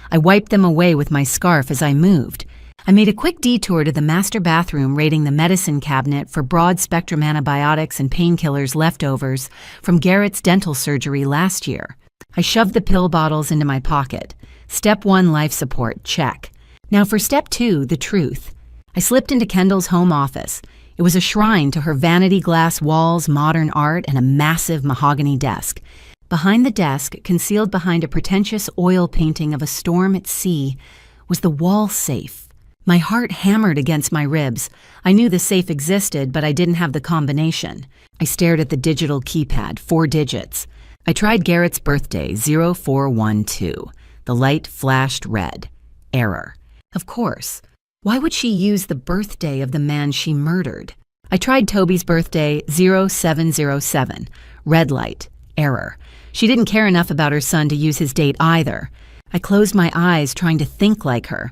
Speaker 1: I wiped them away with my scarf as I moved. I made a quick detour to the master bathroom, raiding the medicine cabinet for broad-spectrum antibiotics and painkillers leftovers from Garrett's dental surgery last year. I shoved the pill bottles into my pocket. Step 1, life support, check. Now for step 2, the truth. I slipped into Kendall's home office. It was a shrine to her vanity glass walls, modern art, and a massive mahogany desk. Behind the desk, concealed behind a pretentious oil painting of a storm at sea, was the wall safe. My heart hammered against my ribs. I knew the safe existed, but I didn't have the combination. I stared at the digital keypad, 4 digits. I tried Garrett's birthday, 0412. The light flashed red. Error. Of course. Why would she use the birthday of the man she murdered? I tried Toby's birthday, 0707. Red light. Error. She didn't care enough about her son to use his date either. I closed my eyes, trying to think like her.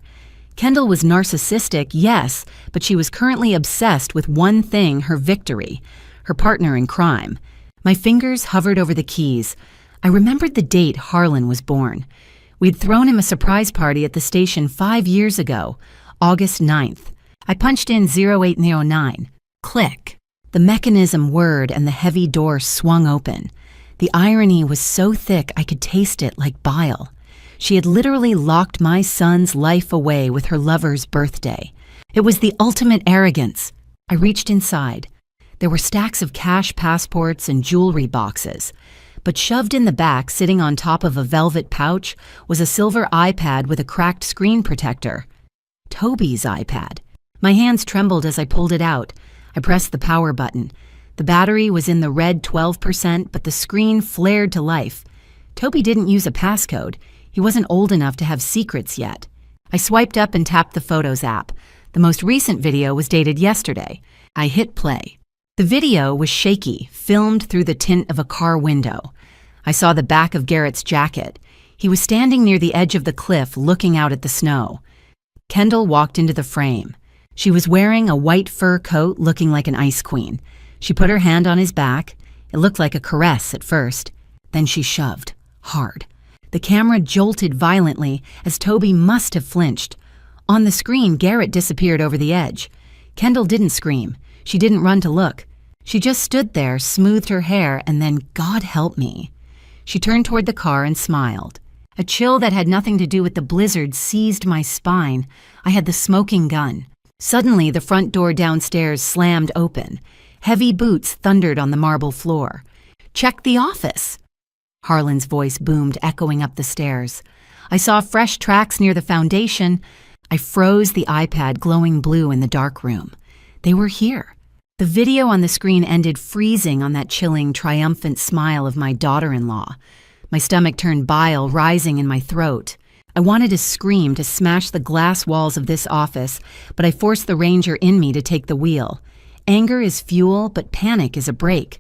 Speaker 1: Kendall was narcissistic, yes, but she was currently obsessed with one thing, her victory, her partner in crime. My fingers hovered over the keys. I remembered the date Harlan was born. We'd thrown him a surprise party at the station 5 years ago, August 9th. I punched in 0809. Click. The mechanism whirred and the heavy door swung open. The irony was so thick I could taste it like bile. She had literally locked my son's life away with her lover's birthday. It was the ultimate arrogance. I reached inside. There were stacks of cash passports and jewelry boxes. But shoved in the back, sitting on top of a velvet pouch, was a silver iPad with a cracked screen protector. Toby's iPad. My hands trembled as I pulled it out. I pressed the power button. The battery was in the red 12%, but the screen flared to life. Toby didn't use a passcode. He wasn't old enough to have secrets yet. I swiped up and tapped the Photos app. The most recent video was dated yesterday. I hit play. The video was shaky, filmed through the tint of a car window. I saw the back of Garrett's jacket. He was standing near the edge of the cliff, looking out at the snow. Kendall walked into the frame. She was wearing a white fur coat, looking like an ice queen. She put her hand on his back. It looked like a caress at first. Then she shoved, hard. The camera jolted violently, as Toby must have flinched. On the screen, Garrett disappeared over the edge. Kendall didn't scream. She didn't run to look. She just stood there, smoothed her hair, and then, God help me. She turned toward the car and smiled. A chill that had nothing to do with the blizzard seized my spine. I had the smoking gun. Suddenly, the front door downstairs slammed open. Heavy boots thundered on the marble floor. "Check the office!" Harlan's voice boomed, echoing up the stairs. I saw fresh tracks near the foundation. I froze, the iPad glowing blue in the dark room. They were here. The video on the screen ended, freezing on that chilling, triumphant smile of my daughter-in-law. My stomach turned bile, rising in my throat. I wanted to scream, to smash the glass walls of this office, but I forced the Ranger in me to take the wheel. Anger is fuel, but panic is a brake.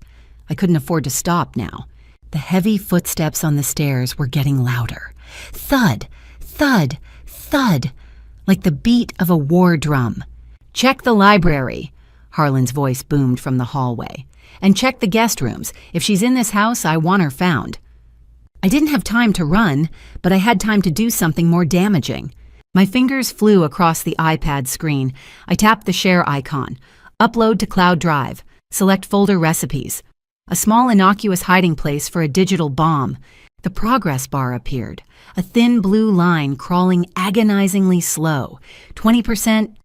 Speaker 1: I couldn't afford to stop now. The heavy footsteps on the stairs were getting louder. Thud, thud, thud, like the beat of a war drum. "Check the library," Harlan's voice boomed from the hallway. "And check the guest rooms. If she's in this house, I want her found." I didn't have time to run, but I had time to do something more damaging. My fingers flew across the iPad screen. I tapped the share icon. Upload to Cloud Drive. Select folder recipes. A small innocuous hiding place for a digital bomb. The progress bar appeared, a thin blue line crawling agonizingly slow. 20%,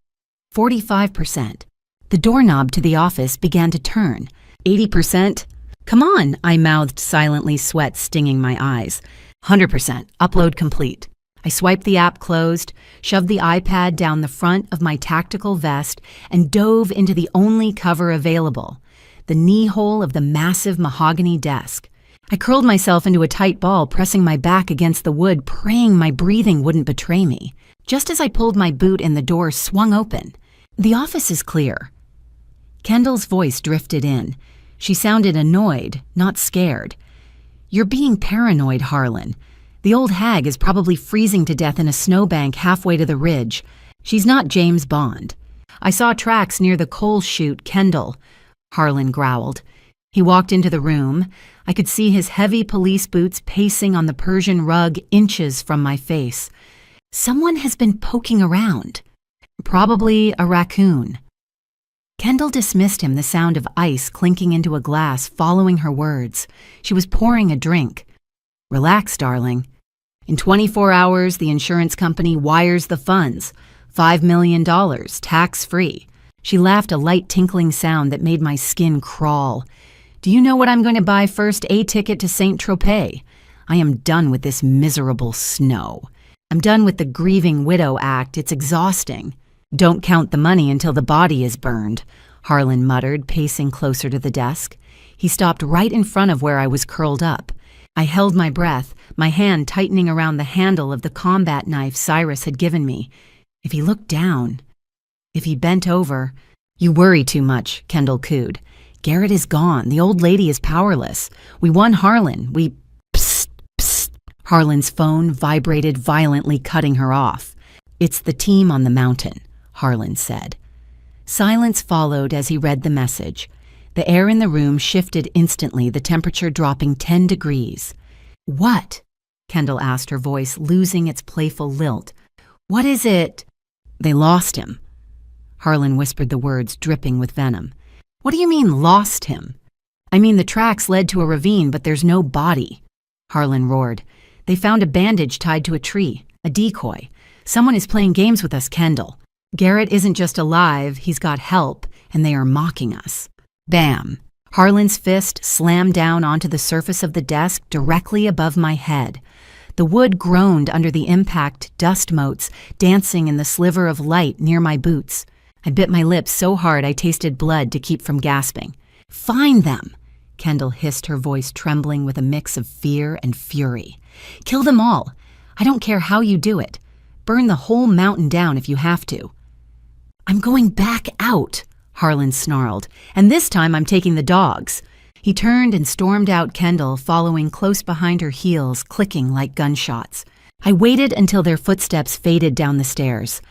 Speaker 1: 45%. The doorknob to the office began to turn. 80%. "Come on," I mouthed silently, sweat stinging my eyes. 100%. Upload complete. I swiped the app closed, shoved the iPad down the front of my tactical vest, and dove into the only cover available, the knee hole of the massive mahogany desk. I curled myself into a tight ball, pressing my back against the wood, praying my breathing wouldn't betray me. Just as I pulled my boot and the door swung open. "The office is clear." Kendall's voice drifted in. She sounded annoyed, not scared. "You're being paranoid, Harlan. The old hag is probably freezing to death in a snowbank halfway to the ridge. She's not James Bond." "I saw tracks near the coal chute, Kendall," Harlan growled. He walked into the room. I could see his heavy police boots pacing on the Persian rug inches from my face. "Someone has been poking around." Probably a raccoon. Kendall dismissed him, the sound of ice clinking into a glass following her words. She was pouring a drink. Relax, darling. In 24 hours, the insurance company wires the funds. $5 million, tax-free. She laughed, a light tinkling sound that made my skin crawl. Do you know what I'm going to buy first? A ticket to Saint-Tropez. I am done with this miserable snow. I'm done with the grieving widow act. It's exhausting. Don't count the money until the body is burned, Harlan muttered, pacing closer to the desk. He stopped right in front of where I was curled up. I held my breath, my hand tightening around the handle of the combat knife Cyrus had given me. If he looked down, if he bent over... You worry too much, Kendall cooed. Garrett is gone. The old lady is powerless. We won Harlan. We... Psst, psst. Harlan's phone vibrated violently, cutting her off. It's the team on the mountain, Harlan said. Silence followed as he read the message. The air in the room shifted instantly, the temperature dropping 10 degrees. What? Kendall asked, her voice losing its playful lilt. What is it? They lost him. Harlan whispered the words, dripping with venom. What do you mean, lost him? I mean, the tracks led to a ravine, but there's no body. Harlan roared. They found a bandage tied to a tree, a decoy. Someone is playing games with us, Kendall. Garrett isn't just alive, he's got help, and they are mocking us. Bam! Harlan's fist slammed down onto the surface of the desk directly above my head. The wood groaned under the impact, dust motes dancing in the sliver of light near my boots. I bit my lips so hard I tasted blood to keep from gasping. Find them! Kendall hissed, her voice trembling with a mix of fear and fury. Kill them all. I don't care how you do it. Burn the whole mountain down if you have to. I'm going back out, Harlan snarled, and this time I'm taking the dogs. He turned and stormed out, Kendall following close behind her heels, clicking like gunshots. I waited until their footsteps faded down the stairs.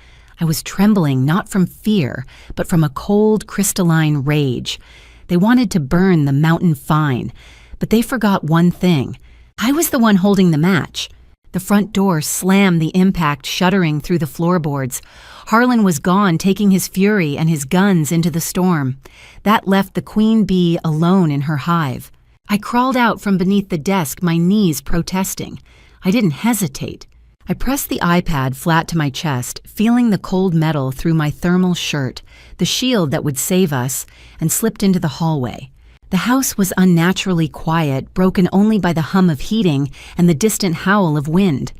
Speaker 1: I was trembling not from fear, but from a cold, crystalline rage. They wanted to burn the mountain fine, but they forgot one thing. I was the one holding the match. The front door slammed, the impact shuddering through the floorboards. Harlan was gone, taking his fury and his guns into the storm. That left the queen bee alone in her hive. I crawled out from beneath the desk, my knees protesting. I didn't hesitate. I pressed the iPad flat to my chest, feeling the cold metal through my thermal shirt, the shield that would save us, and slipped into the hallway. The house was unnaturally quiet, broken only by the hum of heating and the distant howl of wind.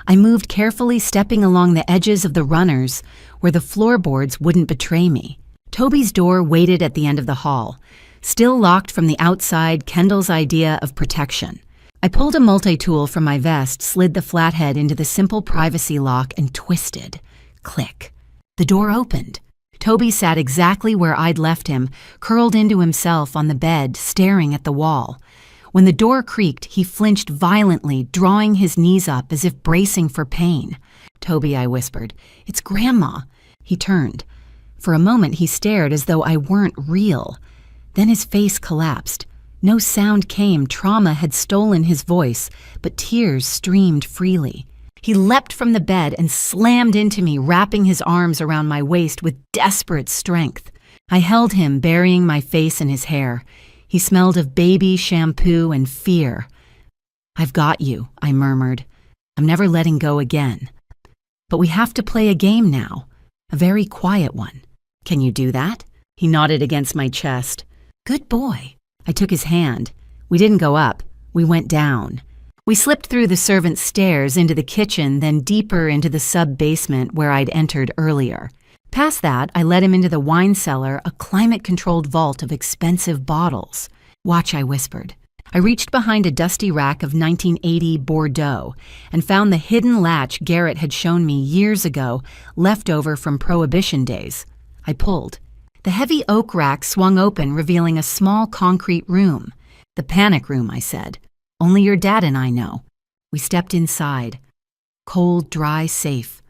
Speaker 1: I moved carefully, stepping along the edges of the runners, where the floorboards wouldn't betray me. Toby's door waited at the end of the hall, still locked from the outside, Kendall's idea of protection. I pulled a multi-tool from my vest, slid the flathead into the simple privacy lock, and twisted. Click. The door opened. Toby sat exactly where I'd left him, curled into himself on the bed, staring at the wall. When the door creaked, he flinched violently, drawing his knees up as if bracing for pain. Toby, I whispered, it's Grandma. He turned. For a moment, he stared as though I weren't real. Then his face collapsed. No sound came. Trauma had stolen his voice, but tears streamed freely. He leapt from the bed and slammed into me, wrapping his arms around my waist with desperate strength. I held him, burying my face in his hair. He smelled of baby, shampoo, and fear. I've got you, I murmured. I'm never letting go again. But we have to play a game now, a very quiet one. Can you do that? He nodded against my chest. Good boy. I took his hand. We didn't go up. We went down. We slipped through the servants' stairs into the kitchen, then deeper into the sub-basement where I'd entered earlier. Past that, I led him into the wine cellar, a climate-controlled vault of expensive bottles. Watch, I whispered. I reached behind a dusty rack of 1980 Bordeaux and found the hidden latch Garrett had shown me years ago, left over from Prohibition days. I pulled. The heavy oak rack swung open, revealing a small concrete room. The panic room, I said. Only your dad and I know. We stepped inside. Cold, dry, safe.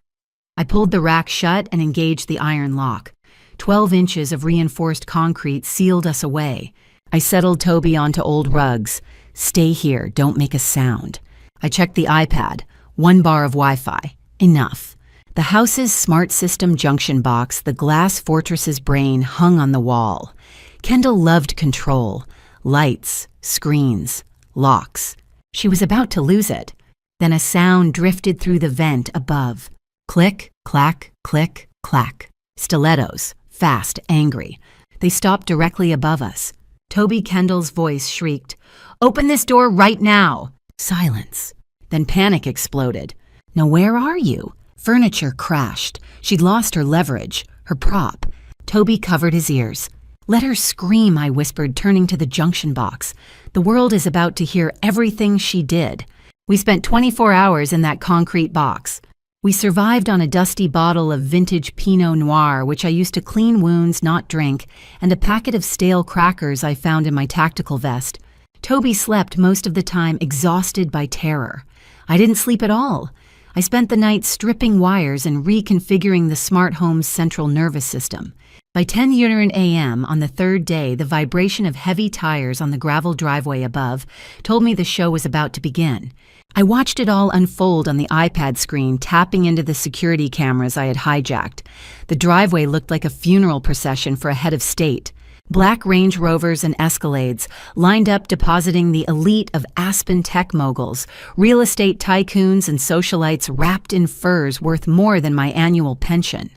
Speaker 1: I pulled the rack shut and engaged the iron lock. 12 inches of reinforced concrete sealed us away. I settled Toby onto old rugs. Stay here, don't make a sound. I checked the iPad. 1 bar of Wi-Fi. Enough. The house's smart system junction box, the glass fortress's brain, hung on the wall. Kendall loved control. Lights, screens, locks. She was about to lose it. Then a sound drifted through the vent above. Click, clack, click, clack. Stilettos, fast, angry. They stopped directly above us. Toby Kendall's voice shrieked, "Open this door right now!" Silence. Then panic exploded. "Now where are you?" Furniture crashed. She'd lost her leverage, her prop. Toby covered his ears. "Let her scream," I whispered, turning to the junction box. "The world is about to hear everything she did." We spent 24 hours in that concrete box. We survived on a dusty bottle of vintage Pinot Noir, which I used to clean wounds, not drink, and a packet of stale crackers I found in my tactical vest. Toby slept most of the time, exhausted by terror. I didn't sleep at all. I spent the night stripping wires and reconfiguring the smart home's central nervous system. By 10:00 a.m. on the third day, the vibration of heavy tires on the gravel driveway above told me the show was about to begin. I watched it all unfold on the iPad screen, tapping into the security cameras I had hijacked. The driveway looked like a funeral procession for a head of state. Black Range Rovers and Escalades lined up, depositing the elite of Aspen tech moguls, real estate tycoons and socialites wrapped in furs worth more than my annual pension.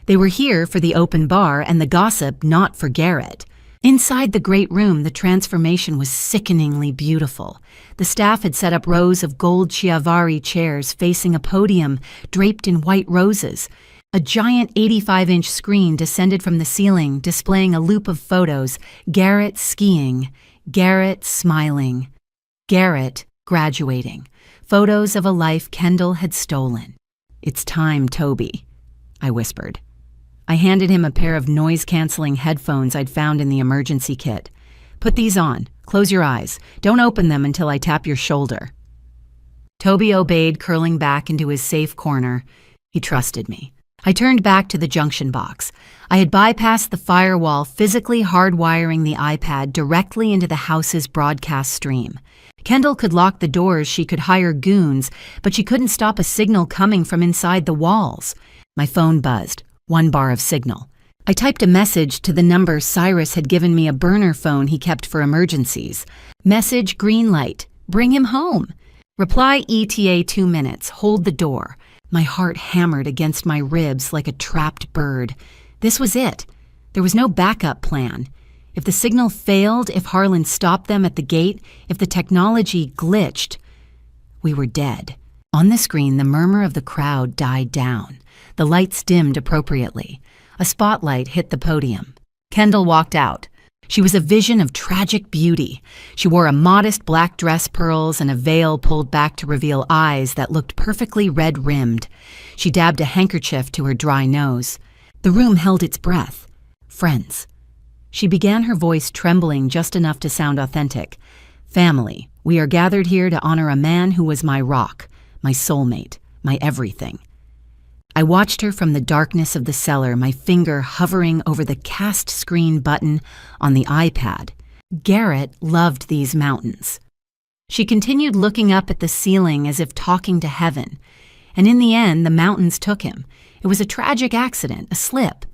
Speaker 1: They were here for the open bar and the gossip, not for Garrett. Inside the great room, the transformation was sickeningly beautiful. The staff had set up rows of gold Chiavari chairs facing a podium draped in white roses. A giant 85-inch screen descended from the ceiling, displaying a loop of photos: Garrett skiing, Garrett smiling, Garrett graduating. Photos of a life Kendall had stolen. "It's time, Toby," I whispered. I handed him a pair of noise-canceling headphones I'd found in the emergency kit. "Put these on. Close your eyes. Don't open them until I tap your shoulder." Toby obeyed, curling back into his safe corner. He trusted me. I turned back to the junction box. I had bypassed the firewall, physically hardwiring the iPad directly into the house's broadcast stream. Kendall could lock the doors, she could hire goons, but she couldn't stop a signal coming from inside the walls. My phone buzzed. 1 bar of signal. I typed a message to the number Cyrus had given me, a burner phone he kept for emergencies. Message: green light. Bring him home. Reply: ETA 2 minutes. Hold the door. My heart hammered against my ribs like a trapped bird. This was it. There was no backup plan. If the signal failed, if Harlan stopped them at the gate, if the technology glitched, we were dead. On the screen, the murmur of the crowd died down. The lights dimmed appropriately. A spotlight hit the podium. Kendall walked out. She was a vision of tragic beauty. She wore a modest black dress, pearls, and a veil pulled back to reveal eyes that looked perfectly red-rimmed. She dabbed a handkerchief to her dry nose. The room held its breath. Friends. She began, her voice trembling just enough to sound authentic. Family, we are gathered here to honor a man who was my rock, my soulmate, my everything. I watched her from the darkness of the cellar, my finger hovering over the cast screen button on the iPad. Garrett loved these mountains. She continued looking up at the ceiling as if talking to heaven. And in the end, the mountains took him. It was a tragic accident, a slip.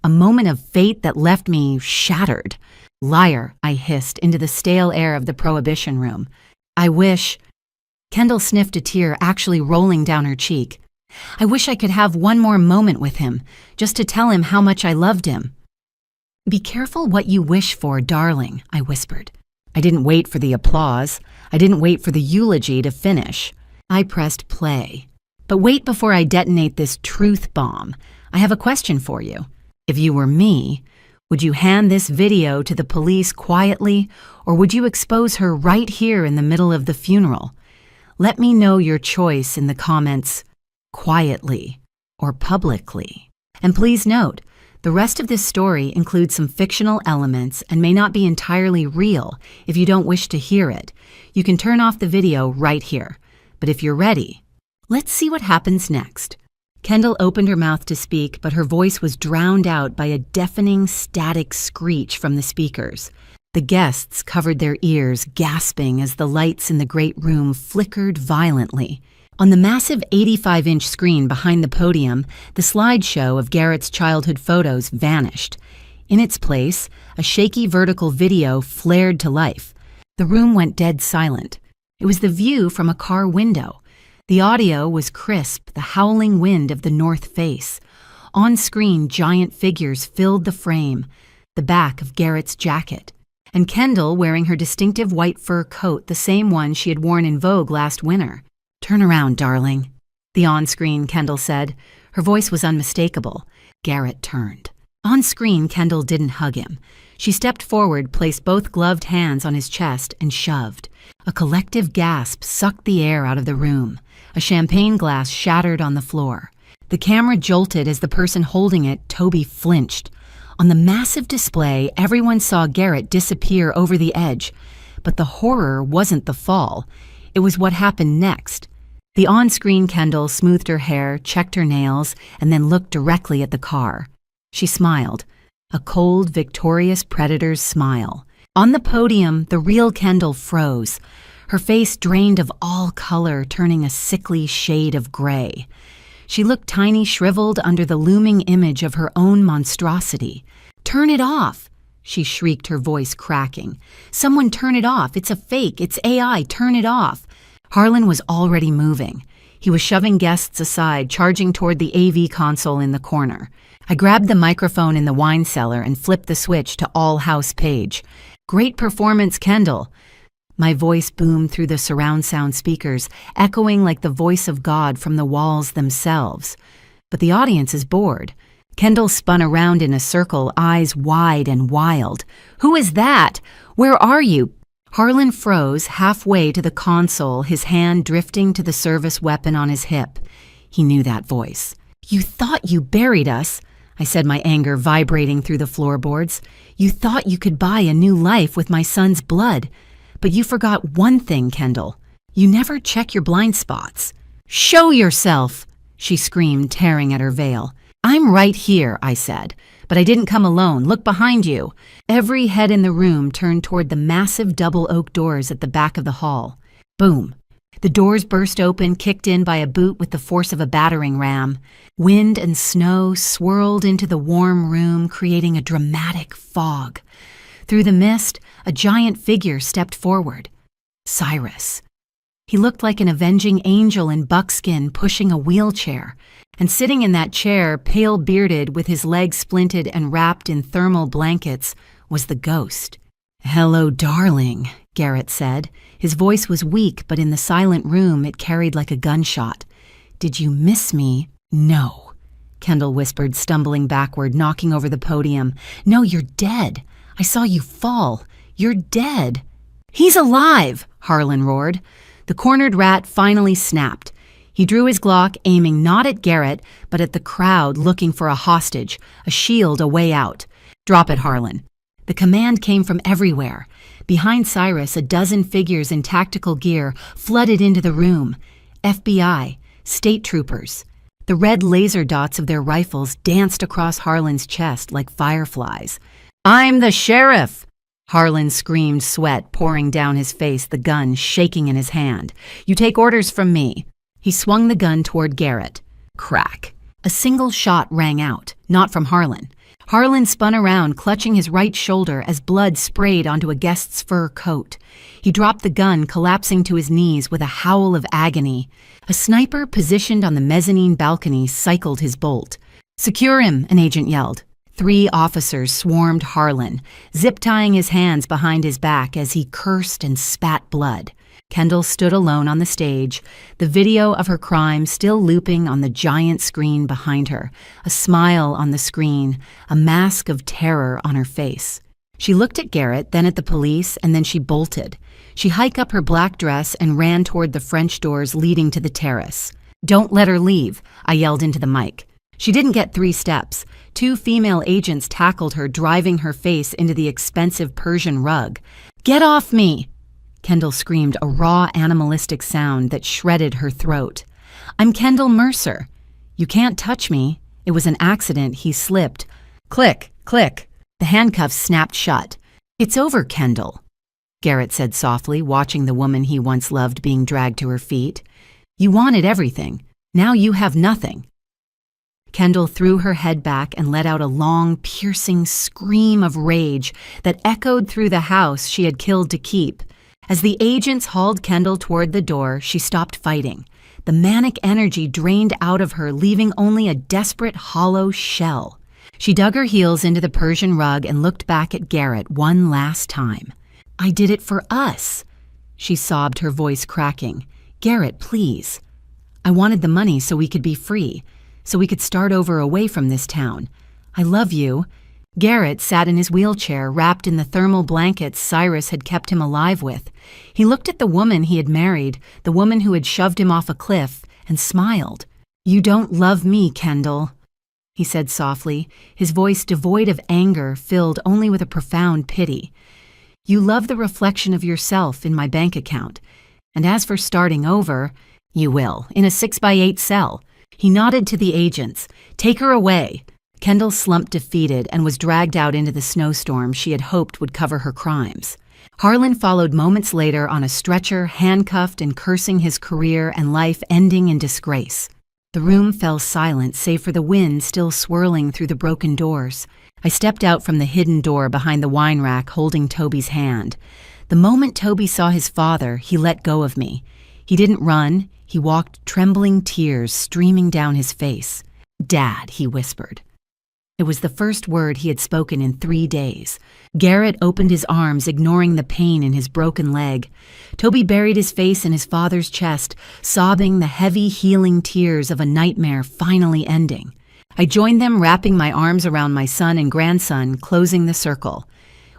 Speaker 1: A moment of fate that left me shattered. "Liar," I hissed into the stale air of the prohibition room. "I wish—" Kendall sniffed a tear actually rolling down her cheek. "I wish I could have one more moment with him, just to tell him how much I loved him." "Be careful what you wish for, darling," I whispered. I didn't wait for the applause. I didn't wait for the eulogy to finish. I pressed play. But wait before I detonate this truth bomb. I have a question for you. If you were me, would you hand this video to the police quietly, or would you expose her right here in the middle of the funeral? Let me know your choice in the comments. Quietly or publicly. And please note, the rest of this story includes some fictional elements and may not be entirely real. If you don't wish to hear it, you can turn off the video right here. But if you're ready, let's see what happens next. Kendall opened her mouth to speak, but her voice was drowned out by a deafening, static screech from the speakers. The guests covered their ears, gasping as the lights in the great room flickered violently. On the massive 85-inch screen behind the podium, the slideshow of Garrett's childhood photos vanished. In its place, a shaky vertical video flared to life. The room went dead silent. It was the view from a car window. The audio was crisp, the howling wind of the north face. On screen, giant figures filled the frame, the back of Garrett's jacket, and Kendall wearing her distinctive white fur coat, the same one she had worn in Vogue last winter. "Turn around, darling," the on-screen Kendall said. Her voice was unmistakable. Garrett turned. On-screen, Kendall didn't hug him. She stepped forward, placed both gloved hands on his chest, and shoved. A collective gasp sucked the air out of the room. A champagne glass shattered on the floor. The camera jolted as the person holding it, Toby, flinched. On the massive display, everyone saw Garrett disappear over the edge. But the horror wasn't the fall. It was what happened next. The on-screen Kendall smoothed her hair, checked her nails, and then looked directly at the car. She smiled. A cold, victorious predator's smile. On the podium, the real Kendall froze. Her face drained of all color, turning a sickly shade of gray. She looked tiny, shriveled under the looming image of her own monstrosity. "Turn it off!" she shrieked, her voice cracking. "Someone turn it off! It's a fake! It's AI! Turn it off!" Harlan was already moving. He was shoving guests aside, charging toward the AV console in the corner. I grabbed the microphone in the wine cellar and flipped the switch to all house page. "Great performance, Kendall." My voice boomed through the surround sound speakers, echoing like the voice of God from the walls themselves. But the audience is bored. Kendall spun around in a circle, eyes wide and wild. "Who is that? Where are you?" Harlan froze halfway to the console, his hand drifting to the service weapon on his hip. He knew that voice. "You thought you buried us," I said, my anger vibrating through the floorboards. "You thought you could buy a new life with my son's blood. But you forgot one thing, Kendall. You never check your blind spots." "Show yourself!" she screamed, tearing at her veil. "I'm right here," I said. "But I didn't come alone. Look behind you." Every head in the room turned toward the massive double oak doors at the back of the hall. Boom. The doors burst open, kicked in by a boot with the force of a battering ram. Wind and snow swirled into the warm room, creating a dramatic fog. Through the mist, a giant figure stepped forward. Cyrus. He looked like an avenging angel in buckskin pushing a wheelchair. And sitting in that chair, pale-bearded, with his legs splinted and wrapped in thermal blankets, was the ghost. "Hello, darling," Garrett said. His voice was weak, but in the silent room it carried like a gunshot. "Did you miss me?" "No," Kendall whispered, stumbling backward, knocking over the podium. "No, you're dead. I saw you fall. You're dead." "He's alive!" Harlan roared. The cornered rat finally snapped. He drew his Glock, aiming not at Garrett, but at the crowd looking for a hostage, a shield, a way out. "Drop it, Harlan." The command came from everywhere. Behind Cyrus, a dozen figures in tactical gear flooded into the room. FBI, state troopers. The red laser dots of their rifles danced across Harlan's chest like fireflies. "I'm the sheriff!" Harlan screamed, sweat pouring down his face, the gun shaking in his hand. "You take orders from me." He swung the gun toward Garrett. Crack. A single shot rang out, not from Harlan. Harlan spun around, clutching his right shoulder as blood sprayed onto a guest's fur coat. He dropped the gun, collapsing to his knees with a howl of agony. A sniper positioned on the mezzanine balcony cycled his bolt. "Secure him," an agent yelled. 3 officers swarmed Harlan, zip-tying his hands behind his back as he cursed and spat blood. Kendall stood alone on the stage, the video of her crime still looping on the giant screen behind her, a smile on the screen, a mask of terror on her face. She looked at Garrett, then at the police, and then she bolted. She hiked up her black dress and ran toward the French doors leading to the terrace. "Don't let her leave," I yelled into the mic. She didn't get 3 steps. 2 female agents tackled her, driving her face into the expensive Persian rug. "Get off me!" Kendall screamed, a raw, animalistic sound that shredded her throat. "I'm Kendall Mercer." "You can't touch me." It was an accident. He slipped. Click, click. The handcuffs snapped shut. "It's over, Kendall," Garrett said softly, watching the woman he once loved being dragged to her feet. You wanted everything. Now you have nothing." Kendall threw her head back and let out a long, piercing scream of rage that echoed through the house she had killed to keep. As the agents hauled Kendall toward the door, she stopped fighting. The manic energy drained out of her, leaving only a desperate, hollow shell. She dug her heels into the Persian rug and looked back at Garrett one last time. "I did it for us," she sobbed, her voice cracking. "Garrett, please. I wanted the money so we could be free, so we could start over away from this town. I love you." Garrett sat in his wheelchair, wrapped in the thermal blankets Cyrus had kept him alive with. He looked at the woman he had married, the woman who had shoved him off a cliff, and smiled. "You don't love me, Kendall," he said softly, his voice devoid of anger, filled only with a profound pity. "You love the reflection of yourself in my bank account. And as for starting over, you will, in a 6x8 cell." He nodded to the agents. "Take her away." Kendall slumped defeated and was dragged out into the snowstorm she had hoped would cover her crimes. Harlan followed moments later on a stretcher, handcuffed and cursing his career and life ending in disgrace. The room fell silent save for the wind still swirling through the broken doors. I stepped out from the hidden door behind the wine rack holding Toby's hand. The moment Toby saw his father, he let go of me. He didn't run. He walked, trembling, tears streaming down his face. "Dad," he whispered. It was the first word he had spoken in 3 days. Garrett opened his arms, ignoring the pain in his broken leg. Toby buried his face in his father's chest, sobbing the heavy, healing tears of a nightmare finally ending. I joined them, wrapping my arms around my son and grandson, closing the circle.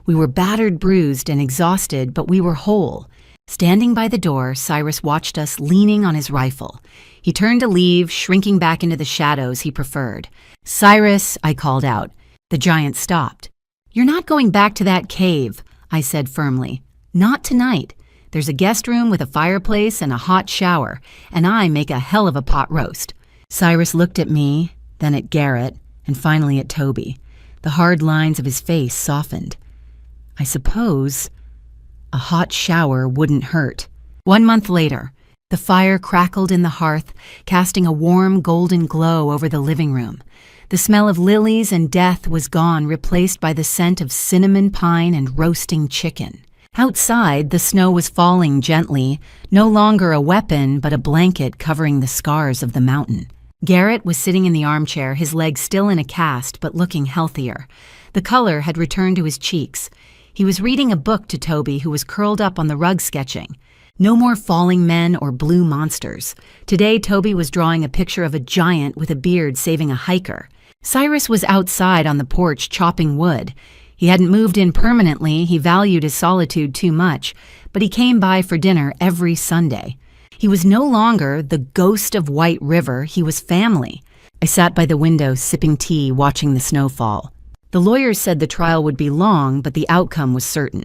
Speaker 1: We were battered, bruised, and exhausted, but we were whole. Standing by the door, Cyrus watched us, leaning on his rifle. He turned to leave, shrinking back into the shadows he preferred. "Cyrus," I called out. The giant stopped. "You're not going back to that cave," I said firmly. "Not tonight. There's a guest room with a fireplace and a hot shower, and I make a hell of a pot roast." Cyrus looked at me, then at Garrett, and finally at Toby. The hard lines of his face softened. "I suppose a hot shower wouldn't hurt." 1 month later, the fire crackled in the hearth, casting a warm golden glow over the living room. The smell of lilies and death was gone, replaced by the scent of cinnamon pine and roasting chicken. Outside, the snow was falling gently, no longer a weapon but a blanket covering the scars of the mountain. Garrett was sitting in the armchair, his legs still in a cast but looking healthier. The color had returned to his cheeks. He was reading a book to Toby, who was curled up on the rug sketching. No more falling men or blue monsters. Today, Toby was drawing a picture of a giant with a beard saving a hiker. Cyrus was outside on the porch chopping wood. He hadn't moved in permanently, he valued his solitude too much, but he came by for dinner every Sunday. He was no longer the ghost of White River, he was family. I sat by the window sipping tea, watching the snow fall. The lawyers said the trial would be long, but the outcome was certain.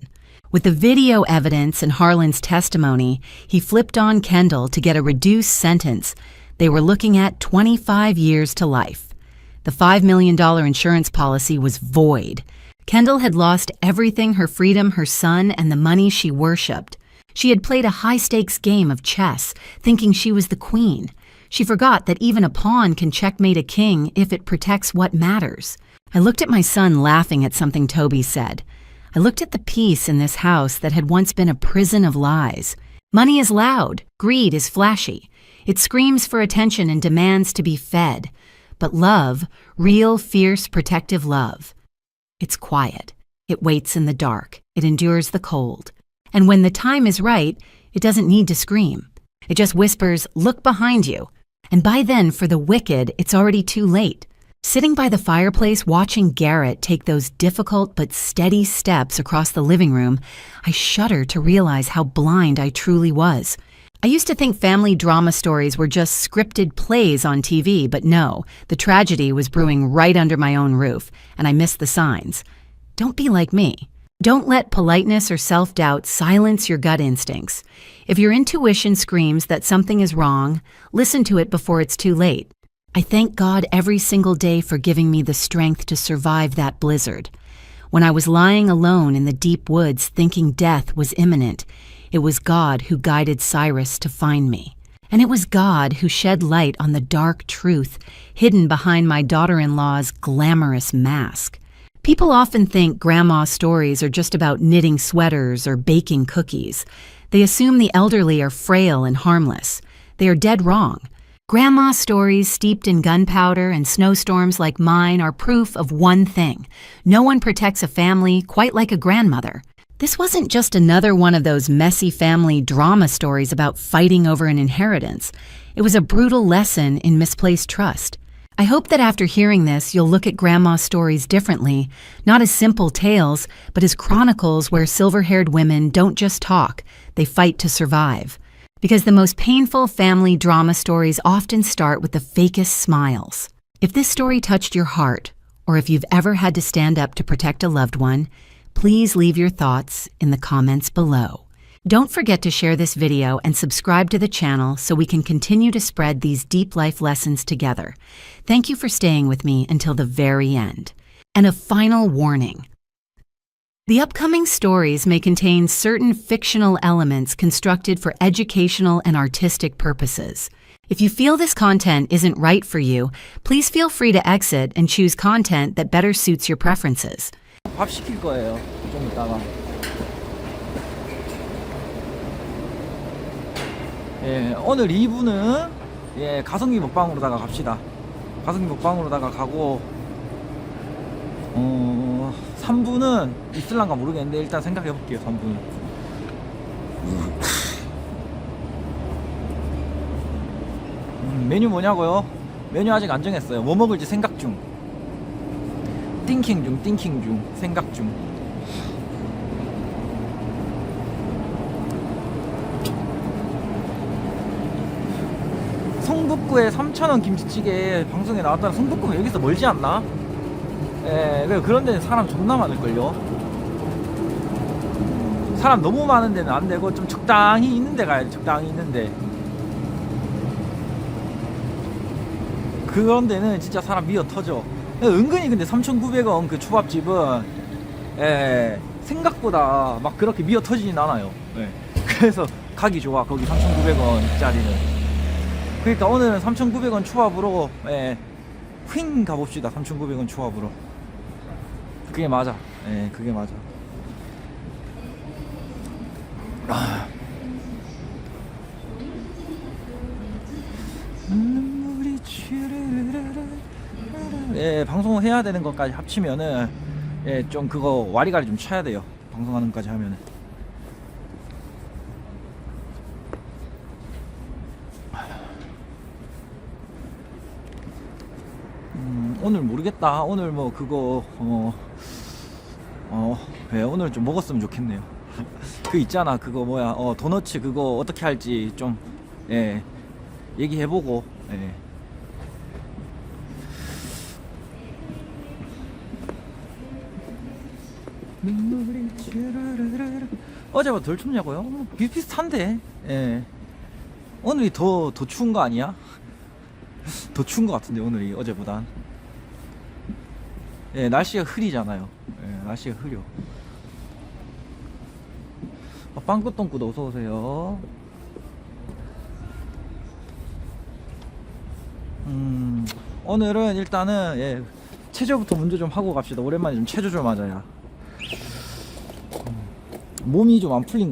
Speaker 1: With the video evidence and Harlan's testimony, he flipped on Kendall to get a reduced sentence. They were looking at 25 years to life. The $5 million insurance policy was void. Kendall had lost everything: her freedom, her son, and the money she worshipped. She had played a high-stakes game of chess, thinking she was the queen. She forgot that even a pawn can checkmate a king if it protects what matters. I looked at my son, laughing at something Toby said. I looked at the peace in this house that had once been a prison of lies. Money is loud. Greed is flashy. It screams for attention and demands to be fed. But love, real, fierce, protective love, it's quiet. It waits in the dark. It endures the cold. And when the time is right, it doesn't need to scream. It just whispers, "Look behind you." And by then, for the wicked, it's already too late. Sitting by the fireplace, watching Garrett take those difficult but steady steps across the living room, I shudder to realize how blind I truly was. I used to think family drama stories were just scripted plays on TV, but no, the tragedy was brewing right under my own roof, and I missed the signs. Don't be like me. Don't let politeness or self-doubt silence your gut instincts. If your intuition screams that something is wrong, listen to it before it's too late. I thank God every single day for giving me the strength to survive that blizzard. When I was lying alone in the deep woods thinking death was imminent, it was God who guided Cyrus to find me. And it was God who shed light on the dark truth hidden behind my daughter-in-law's glamorous mask. People often think grandma stories are just about knitting sweaters or baking cookies. They assume the elderly are frail and harmless. They are dead wrong. Grandma stories steeped in gunpowder and snowstorms like mine are proof of one thing: no one protects a family quite like a grandmother. This wasn't just another one of those messy family drama stories about fighting over an inheritance. It was a brutal lesson in misplaced trust. I hope that after hearing this, you'll look at grandma's stories differently, not as simple tales, but as chronicles where silver-haired women don't just talk, they fight to survive. Because the most painful family drama stories often start with the fakest smiles. If this story touched your heart, or if you've ever had to stand up to protect a loved one, please leave your thoughts in the comments below. Don't forget to share this video and subscribe to the channel so we can continue to spread these deep life lessons together. Thank you for staying with me until the very end. And a final warning. The upcoming stories may contain certain fictional elements constructed for educational and artistic purposes. If you feel this content isn't right for you, please feel free to exit and choose content that better suits your preferences.
Speaker 2: 밥 시킬 거예요. 좀 이따가. 예, 오늘 2부는 예, 가성비 먹방으로다가 갑시다. 가성비 먹방으로다가 가고 3부는 있을란가 모르겠는데 일단 생각해 볼게요. 3부는. 메뉴 뭐냐고요? 메뉴 아직 안 정했어요. 뭐 먹을지 생각 중. 띵킹 중, 생각 중. 성북구에 3,000원 김치찌개 방송에 나왔다는 성북구가 여기서 멀지 않나? 예, 그런 데는 사람 존나 많을걸요? 사람 너무 많은 데는 안 되고 좀 적당히 있는 데 가야 돼, 적당히 있는 데. 그런 데는 진짜 사람 미어 터져. 은근히 근데 3,900원 그 초밥집은 예, 생각보다 막 그렇게 미어 터지진 않아요. 예. 그래서 가기 좋아. 거기 3,900원 짜리는. 그러니까 오늘은 3,900원 초밥으로 예, 휙 가봅시다. 3,900원 초밥으로. 그게 맞아. 예, 그게 맞아. 아. 눈물이 치르르르르. 예, 방송을 해야 되는 것까지 합치면은 예, 좀 그거 와리가리 좀 쳐야 돼요. 방송하는 것까지 하면은. 오늘 모르겠다. 오늘 뭐 그거 예, 오늘 좀 먹었으면 좋겠네요. 그 있잖아. 그거 뭐야? 도너츠 그거 어떻게 할지 좀 예, 얘기해보고 예. 어제보다 덜 춥냐고요? 비슷비슷한데. 예. 오늘이 더 추운 거 아니야? 더 추운 거 같은데 오늘이 어제보단. 예, 날씨가 흐리잖아요. 예, 날씨가 흐려. 빵꾸똥꾸도 어서 오세요. 오늘은 일단은 예, 체조부터 먼저 좀 하고 갑시다. 오랜만에 좀 체조 좀 하자야. 몸이 좀 안 풀린